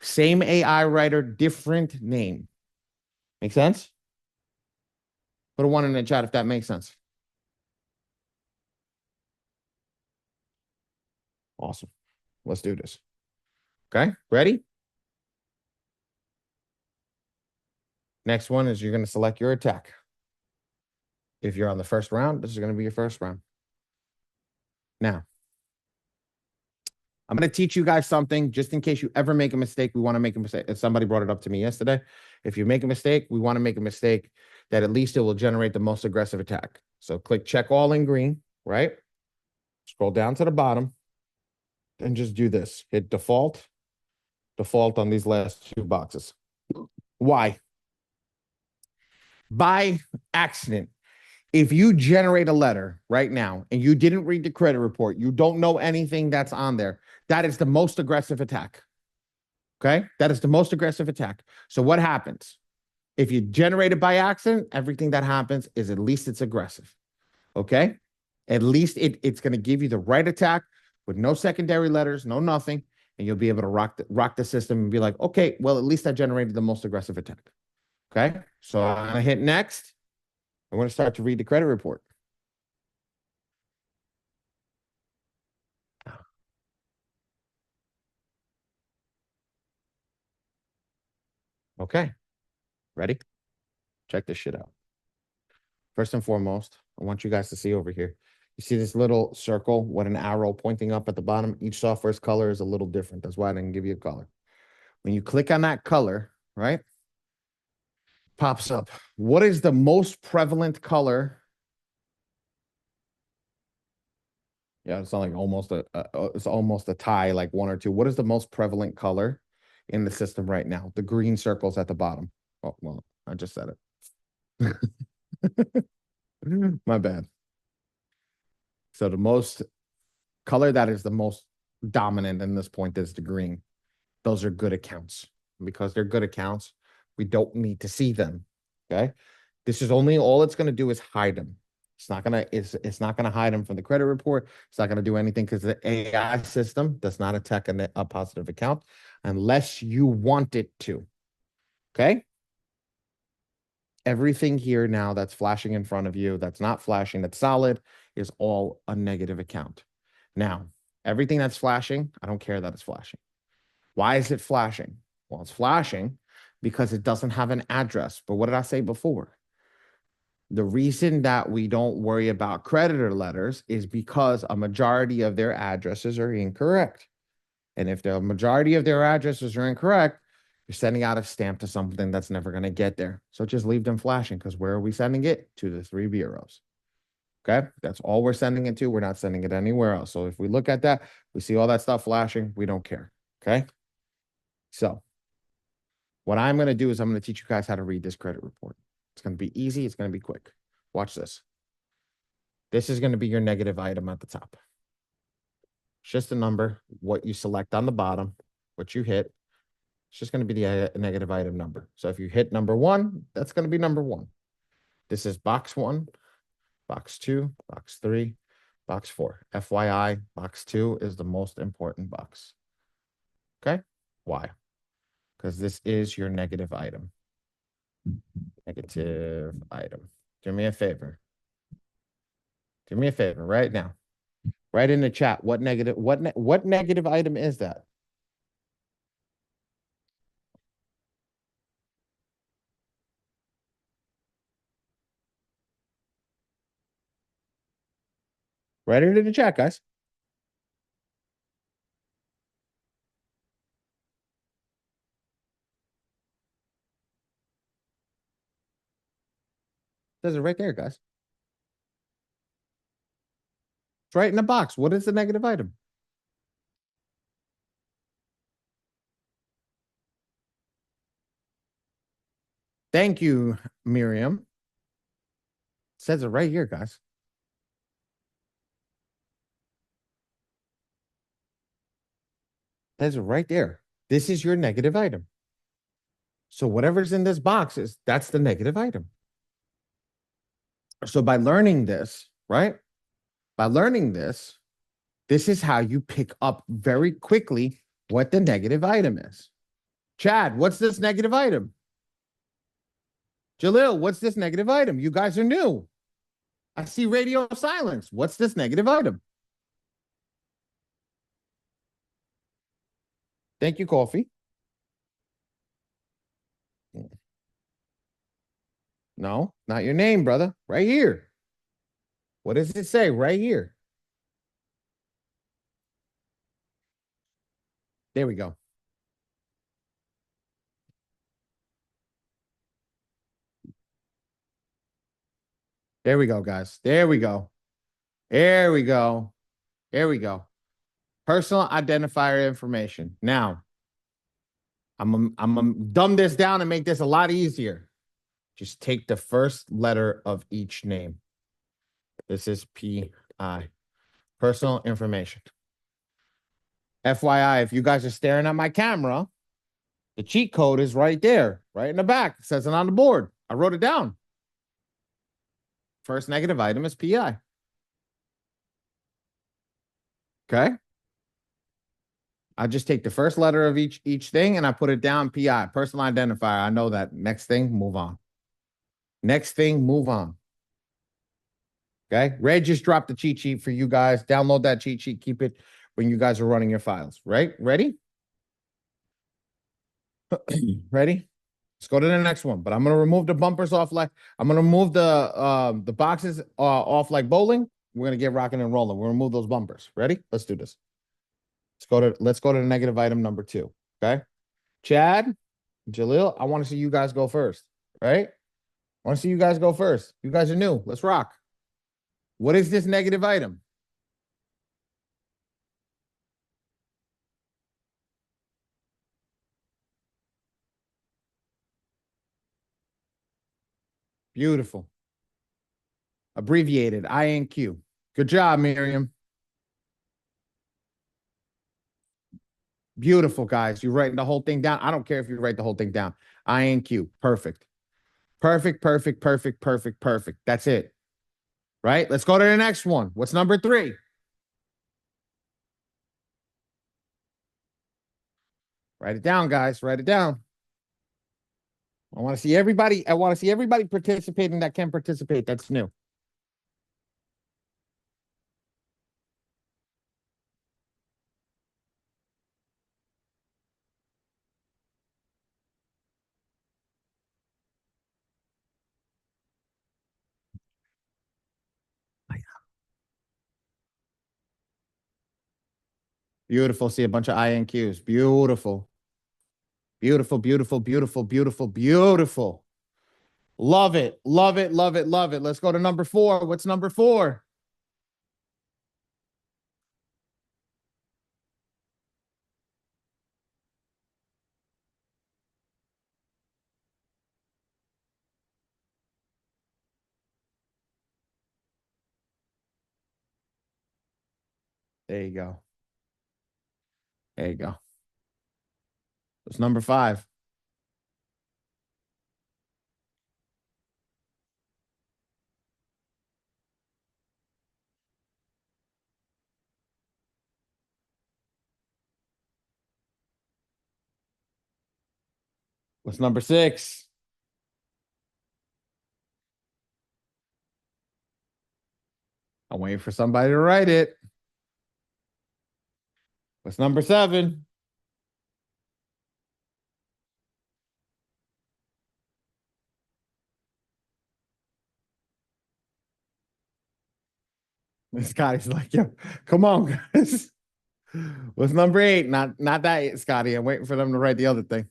[SPEAKER 1] Same AI writer, different name. Make sense? Put a 1 in the chat if that makes sense. Awesome. Let's do this. Okay, ready? Next one is you're going to select your attack. If you're on the first round, this is going to be your first round. Now, I'm going to teach you guys something just in case you ever make a mistake. We want to make a mistake. If somebody brought it up to me yesterday. If you make a mistake, we want to make a mistake that at least it will generate the most aggressive attack. So click check all in green, right? Scroll down to the bottom and just do this. Hit default on these last 2 boxes. Why? By accident, if you generate a letter right now and you didn't read the credit report, you don't know anything that's on there, that is the most aggressive attack. Okay? That is the most aggressive attack. So what happens? If you generate it by accident, everything that happens is at least it's aggressive. Okay? At least it's going to give you the right attack with no secondary letters, no nothing, and you'll be able to rock the system and be like, okay, well, at least I generated the most aggressive attack. Okay? So I'm going to hit next. I'm going to start to read the credit report. Okay. Ready? Check this shit out. First and foremost, I want you guys to see over here. You see this little circle with an arrow pointing up at the bottom? Each software's color is a little different. That's why I didn't give you a color. When you click on that color, right? Pops up. What is the most prevalent color? Yeah, it's not like it's almost a tie, like 1 or 2. What is the most prevalent color in the system right now? The green circles at the bottom. Oh, well, I just said it. My bad. So the most color that is the most dominant in this point is the green. Those are good accounts. Because they're good accounts, we don't need to see them. Okay. This is only all it's going to do is hide them. It's not gonna hide them from the credit report. It's not gonna do anything because the AI system does not attack a positive account unless you want it to. Okay. Everything here now that's flashing in front of you, that's not flashing, that's solid, is all a negative account. Now, Everything that's flashing, I don't care that it's flashing. Why is it flashing? Well, it's flashing because it doesn't have an address. But what did I say before? The reason that we don't worry about creditor letters is because a majority of their addresses are incorrect. And if the majority of their addresses are incorrect, you're sending out a stamp to something that's never going to get there. So just leave them flashing, because where are we sending it? To the 3 bureaus. Okay, that's all we're sending it to. We're not sending it anywhere else. So if we look at that, we see all that stuff flashing. We don't care. Okay. So what I'm going to do is I'm going to teach you guys how to read this credit report. It's going to be easy. It's going to be quick. Watch this. This is going to be your negative item at the top. It's just a number, what you select on the bottom, what you hit. It's just going to be the negative item number. So if you hit number 1, that's going to be number 1. This is box 1, box 2, box 3, box 4. FYI, box 2 is the most important box. Okay? Why? Because this is your negative item. Negative item. Do me a favor. Do me a favor right now. Write in the chat what negative item is that? Write it in the chat, guys. It says it right there, guys. It's right in the box. What is the negative item? Thank you, Miriam. It says it right here, guys. It says it right there. This is your negative item. So whatever's in this box that's the negative item. So by learning this, right? By learning this, this is how you pick up very quickly what the negative item is. Chad, what's this negative item? Jalil, what's this negative item? You guys are new. I see radio silence. What's this negative item? Thank you, Coffee. No, not your name, brother. Right here. What does it say right here? There we go. There we go, guys. There we go. There we go. There we go. Personal identifier information. Now, I'm gonna dumb this down and make this a lot easier. Just take the first letter of each name. This is PI. Personal information. FYI, if you guys are staring at my camera, the cheat code is right there, right in the back. It says it on the board. I wrote it down. First negative item is PI. Okay. I just take the first letter of each thing and I put it down, PI, personal identifier. I know that. Next thing, move on. Next thing, move on. Okay. Red just dropped the cheat sheet for you guys. Download that cheat sheet. Keep it when you guys are running your files. Right? Ready? Ready? Let's go to the next one. But I'm gonna remove the bumpers off like I'm gonna remove the boxes off like bowling. We're gonna get rocking and rolling. We'll remove those bumpers. Ready? Let's do this. Let's go to the negative item number 2. Okay. Chad, Jalil, I want to see you guys go first. Right? I want to see you guys go first. You guys are new. Let's rock. What is this negative item? Beautiful. Abbreviated INQ. Good job, Miriam. Beautiful, guys. You're writing the whole thing down. I don't care if you write the whole thing down. INQ. Perfect. Perfect, perfect, perfect, perfect, perfect. That's it. Right? Let's go to the next one. What's number 3? Write it down, guys. Write it down. I want to see everybody. I want to see everybody participating that can participate. That's new. Beautiful. See a bunch of INQs. Beautiful. Beautiful, beautiful, beautiful, beautiful, beautiful. Love it. Love it. Love it. Love it. Let's go to number four. What's number four? There you go. There you go. It's number five. What's number six? I'm waiting for somebody to write it. What's number seven? This guy's like, yo, come on, guys. What's number eight? Not that yet, Scotty. I'm waiting for them to write the other thing.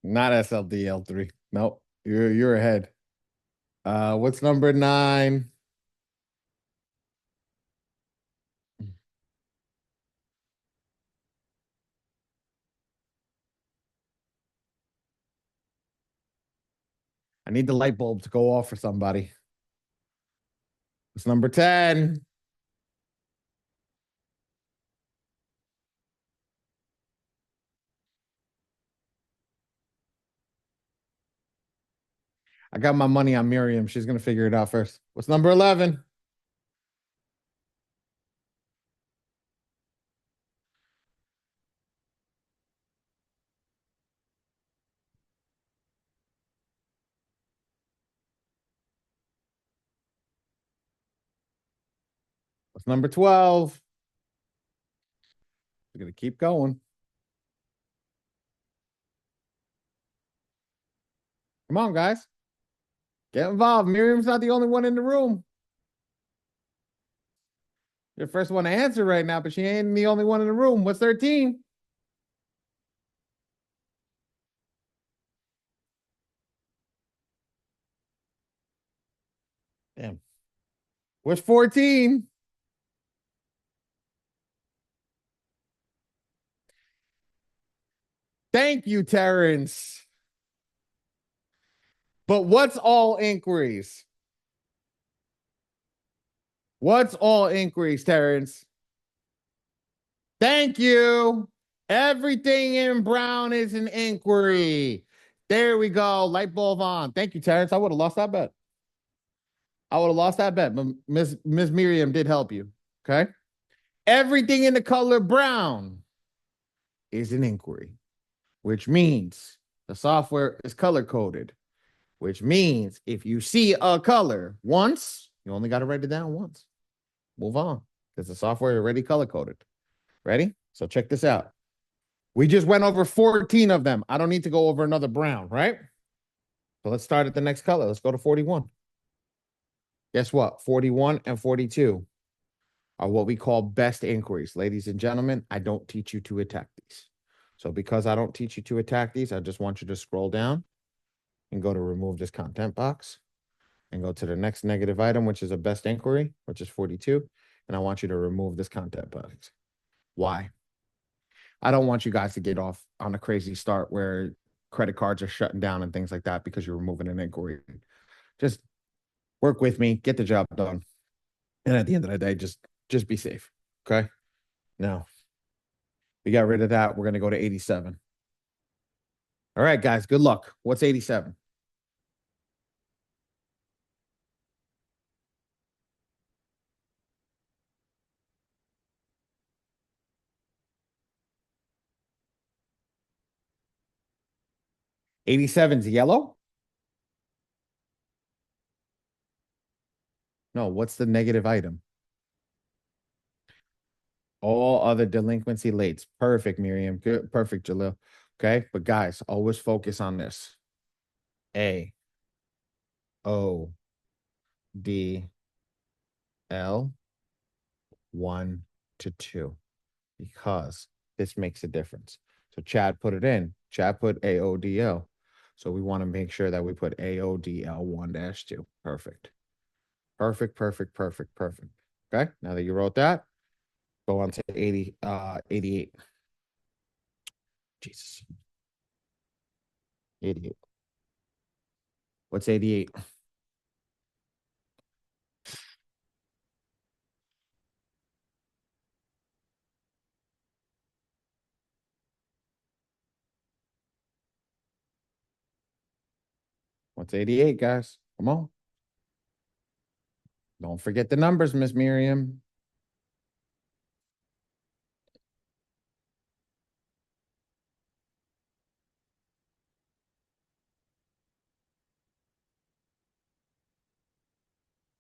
[SPEAKER 1] Not SLDL3. Nope. You're ahead. What's number nine? I need the light bulb to go off for somebody. What's number 10? I got my money on Miriam. She's gonna figure it out first. What's number 11? What's number 12? We're gonna keep going. Come on, guys. Get involved. Miriam's not the only one in the room. You're the first one to answer right now, but she ain't the only one in the room. What's 13? Damn. What's 14? Thank you, Terrence. But what's all inquiries? What's all inquiries, Terrence? Thank you. Everything in brown is an inquiry. There we go. Light bulb on. Thank you, Terrence. I would have lost that bet. I would have lost that bet, but Miss Miriam did help you. Okay. Everything in the color brown is an inquiry, which means the software is color coded, which means if you see a color once, you only got to write it down once. Move on because the software is already color coded. Ready? So check this out. We just went over 14 of them. I don't need to go over another brown, right? So let's start at the next color. Let's go to 41. Guess what? 41 and 42 are what we call best inquiries. Ladies and gentlemen, I don't teach you to attack these. So because I don't teach you to attack these, I just want you to scroll down and go to remove this content box and go to the next negative item, which is a best inquiry, which is 42. And I want you to remove this content box. Why? I don't want you guys to get off on a crazy start where credit cards are shutting down and things like that because you're removing an inquiry. Just work with me, get the job done. And at the end of the day, just be safe. Okay. Now we got rid of that. We're going to go to 87. All right, guys, good luck. What's 87? '87's yellow? No, what's the negative item? All other delinquency lates. Perfect, Miriam. Good. Perfect, Jalil. Okay. But guys, always focus on this. A O D L 1 to 2, because this makes a difference. So Chad put it in. Chad put AODL. So we want to make sure that we put AODL 1-2. Perfect. Perfect, perfect, perfect, perfect. Okay. Now that you wrote that, go on to 88. Jesus. 88. What's 88? What's 88, guys? Come on. Don't forget the numbers, Miss Miriam.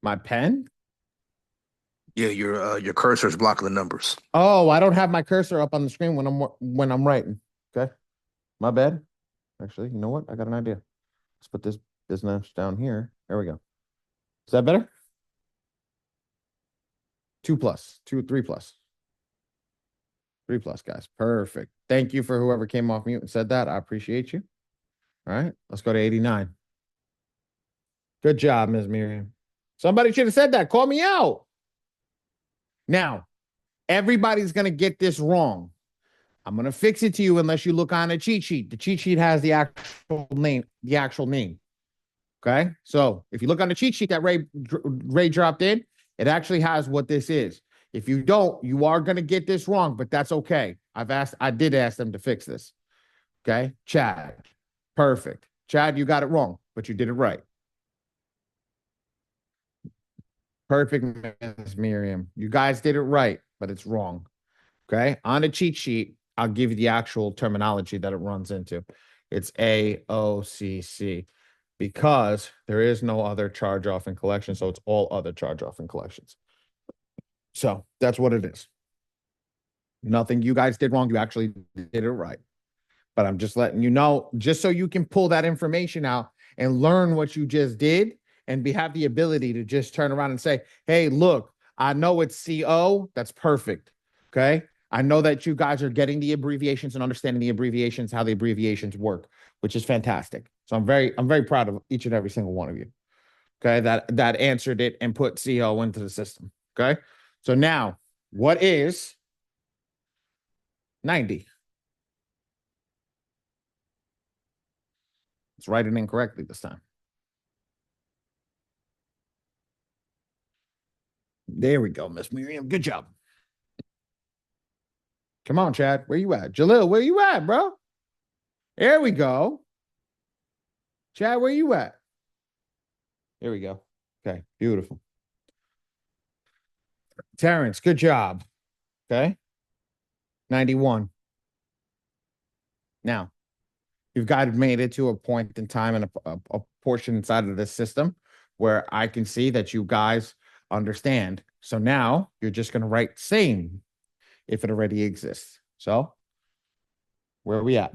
[SPEAKER 1] My pen?
[SPEAKER 2] Yeah, your cursor is blocking the numbers.
[SPEAKER 1] Oh, I don't have my cursor up on the screen when I'm writing. Okay. My bad. Actually, you know what? I got an idea. Let's put this business down here. There we go. Is that better? 2 plus, 2, 3 plus. 3 plus, guys. Perfect. Thank you for whoever came off mute and said that. I appreciate you. All right. Let's go to 89. Good job, Ms. Miriam. Somebody should have said that. Call me out. Now, everybody's going to get this wrong. I'm going to fix it to you unless you look on a cheat sheet. The cheat sheet has the actual name, Okay. So if you look on the cheat sheet that Ray dropped in, it actually has what this is. If you don't, you are going to get this wrong, but that's okay. I did ask them to fix this. Okay. Chad. Perfect. Chad, you got it wrong, but you did it right. Perfect, Ms. Miriam. You guys did it right, but it's wrong. Okay. On the cheat sheet, I'll give you the actual terminology that it runs into. It's AOCC, because there is no other charge off and collection. So it's all other charge off and collections. So that's what it is. Nothing you guys did wrong. You actually did it right. But I'm just letting you know, just so you can pull that information out and learn what you just did and have the ability to just turn around and say, hey, look, I know it's CO. That's perfect. Okay. I know that you guys are getting the abbreviations and understanding the abbreviations, how the abbreviations work, which is fantastic. So I'm very proud of each and every single one of you. Okay. That answered it and put CO into the system. Okay. So now, what is 90? Let's write it incorrectly this time. There we go, Miss Miriam. Good job. Come on, Chad. Where you at? Jalil, where you at, bro? There we go. Chad, where you at? There we go. Okay, beautiful. Terrence, good job. Okay. 91. Now, you've got made it to a point in time and a portion inside of this system where I can see that you guys understand. So now you're just going to write same if it already exists. So where are we at?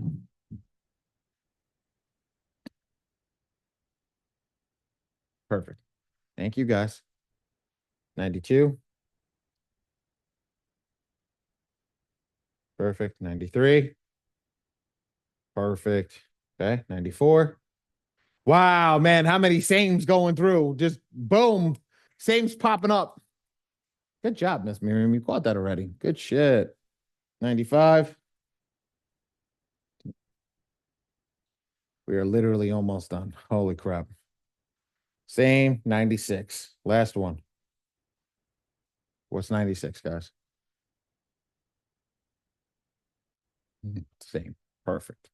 [SPEAKER 1] Perfect. Thank you, guys. 92. Perfect. 93. Perfect. Okay. 94. Wow, man. How many sames going through? Just boom. Sames popping up. Good job, Miss Miriam. You caught that already. Good shit. 95. We are literally almost done. Holy crap. Same. 96. Last one. What's 96, guys? Same. Perfect.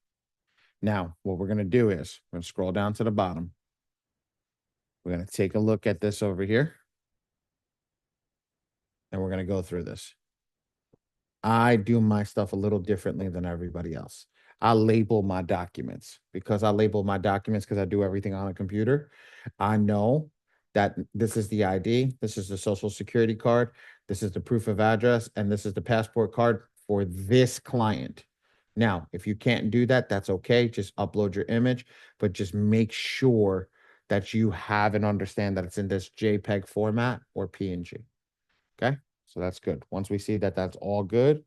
[SPEAKER 1] Now, what we're going to do is we're going to scroll down to the bottom. We're going to take a look at this over here. And we're going to go through this. I do my stuff a little differently than everybody else. I label my documents because I do everything on a computer. I know that this is the ID, this is the social security card, this is the proof of address, and this is the passport card for this client. Now, if you can't do that, that's okay. Just upload your image, but just make sure that you have and understand that it's in this JPEG format or PNG. Okay, so that's good. Once we see that that's all good,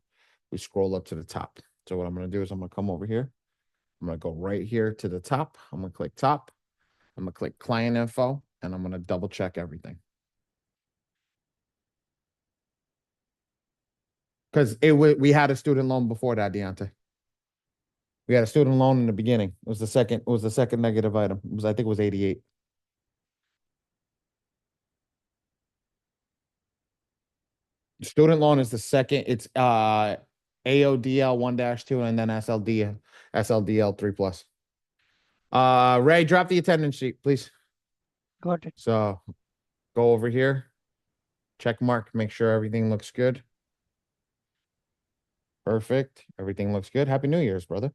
[SPEAKER 1] we scroll up to the top. So what I'm going to do is I'm going to come over here. I'm going to go right here to the top. I'm going to click top. I'm going to click client info, and I'm going to double check everything. Because we had a student loan before that, Deontay. We had a student loan in the beginning. It was the second negative item. I think it was 88. Student loan is the second. It's AODL 1-2 and then SLDL 3 plus. Ray, drop the attendance sheet, please.
[SPEAKER 4] Got it.
[SPEAKER 1] So go over here, check mark, make sure everything looks good. Perfect. Everything looks good. Happy New Year's, brother.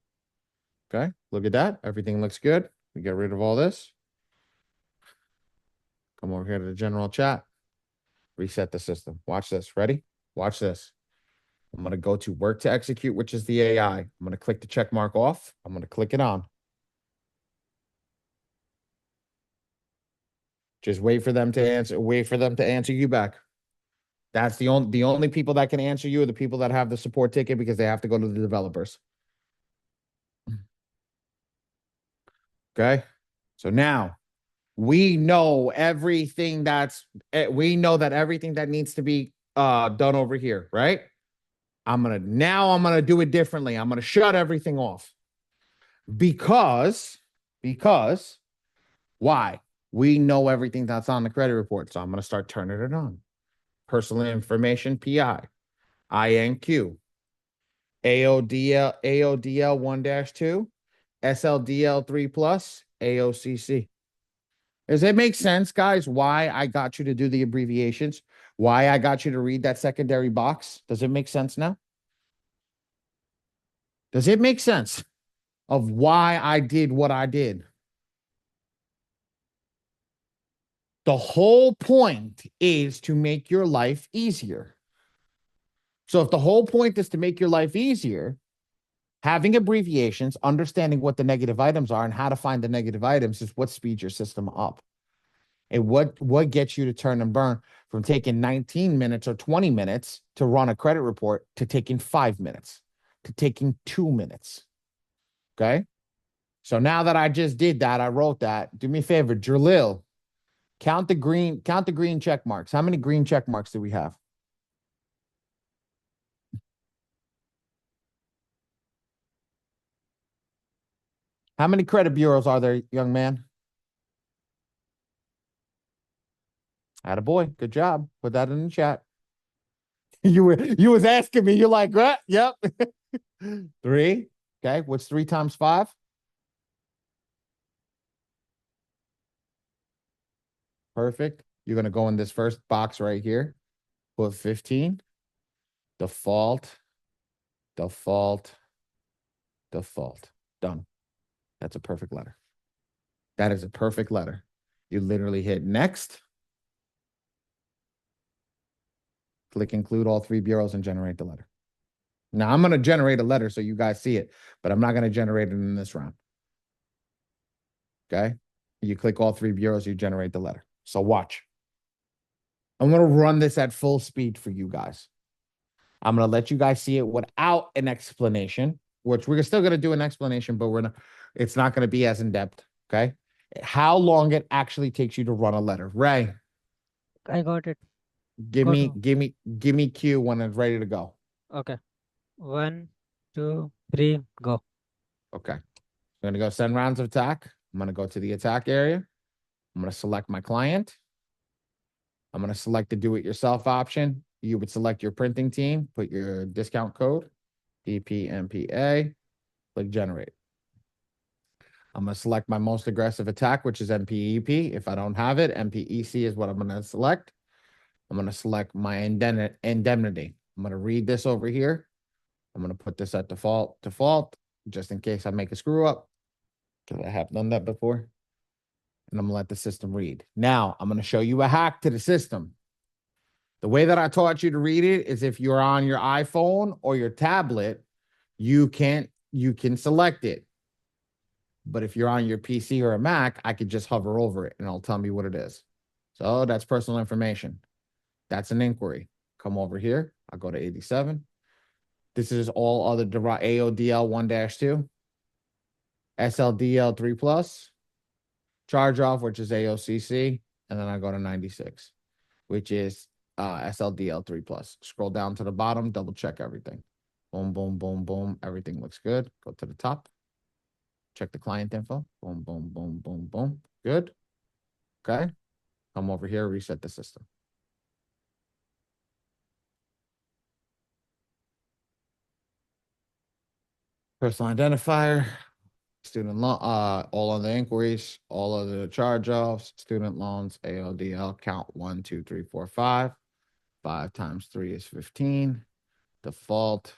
[SPEAKER 1] Okay, look at that. Everything looks good. We get rid of all this. Come over here to the general chat. Reset the system. Watch this. Ready? Watch this. I'm going to go to work to execute, which is the AI. I'm going to click the check mark off. I'm going to click it on. Just wait for them to answer. Wait for them to answer you back. That's the only people that can answer you are the people that have the support ticket because they have to go to the developers. Okay. So now we know everything we know that everything that needs to be done over here, right? I'm gonna do it differently. I'm gonna shut everything off. Because why? We know everything that's on the credit report. So I'm gonna start turning it on. Personal information, PI, INQ, AODL 1-2, SLDL 3 plus, AOCC. Does it make sense, guys, why I got you to do the abbreviations? Why I got you to read that secondary box? Does it make sense now? Does it make sense of why I did what I did? The whole point is to make your life easier. So if the whole point is to make your life easier, having abbreviations, understanding what the negative items are and how to find the negative items is what speeds your system up. And what gets you to turn and burn from taking 19 minutes or 20 minutes to run a credit report to taking 5 minutes, to taking 2 minutes. Okay. So now that I just did that, I wrote that. Do me a favor, Jalil, count the green check marks. How many green check marks do we have? How many credit bureaus are there, young man? Attaboy. Good job. Put that in the chat. You was asking me. You're like, what? Yep. 3. Okay. What's 3 times 5? Perfect. You're going to go in this first box right here. Put 15. Default. Done. That's a perfect letter. That is a perfect letter. You literally hit next. Click include all 3 bureaus and generate the letter. Now I'm going to generate a letter so you guys see it, but I'm not going to generate it in this round. Okay. You click all 3 bureaus, you generate the letter. So watch. I'm going to run this at full speed for you guys. I'm going to let you guys see it without an explanation, which we're still going to do an explanation, but it's not going to be as in depth. Okay. How long it actually takes you to run a letter. Ray,
[SPEAKER 4] I got it.
[SPEAKER 1] give
[SPEAKER 4] Go
[SPEAKER 1] me cue when it's ready to go.
[SPEAKER 4] Okay. 1, 2, 3, go.
[SPEAKER 1] Okay. I'm going to go send rounds of attack. I'm going to go to the attack area. I'm going to select my client. I'm going to select the do-it-yourself option. You would select your printing team, put your discount code, DPMPA, click generate. I'm going to select my most aggressive attack, which is MPEP. If I don't have it, MPEC is what I'm going to select. I'm going to select my indemnity. I'm going to read this over here. I'm going to put this at default, just in case I make a screw up, because I have done that before. and I'm gonna let the system read. Now I'm gonna show you a hack to the system. The way that I taught you to read it is if you're on your iPhone or your tablet, you can select it. But if you're on your PC or a Mac, I could just hover over it and it'll tell me what it is. So that's personal information. That's an inquiry. Come over here. I'll go to 87. This is all other AODL 1-2, SLDL 3 plus, charge off, which is AOCC, and then I go to 96, which is SLDL 3 plus. Scroll down to the bottom, double check everything. Boom, boom, boom, boom. Everything looks good. Go to the top. Check the client info. Boom, boom, boom, boom, boom. Good. Okay. Come over here, reset the system. Personal identifier, student loan, all other inquiries, all other charge-offs, student loans, AODL, count 1, 2, 3, 4, 5. 5 times 3 is 15. Default,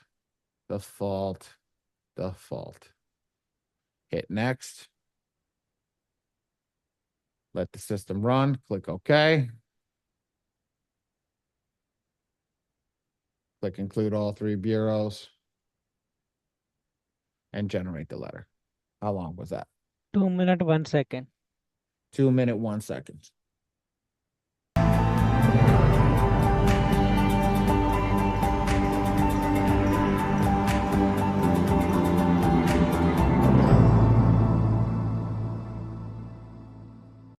[SPEAKER 1] default, default. Hit next. Let the system run. Click OK. Click include all 3 bureaus. And generate the letter. How long was that?
[SPEAKER 4] 2 minutes, 1 second.
[SPEAKER 1] 2 minutes, 1 second.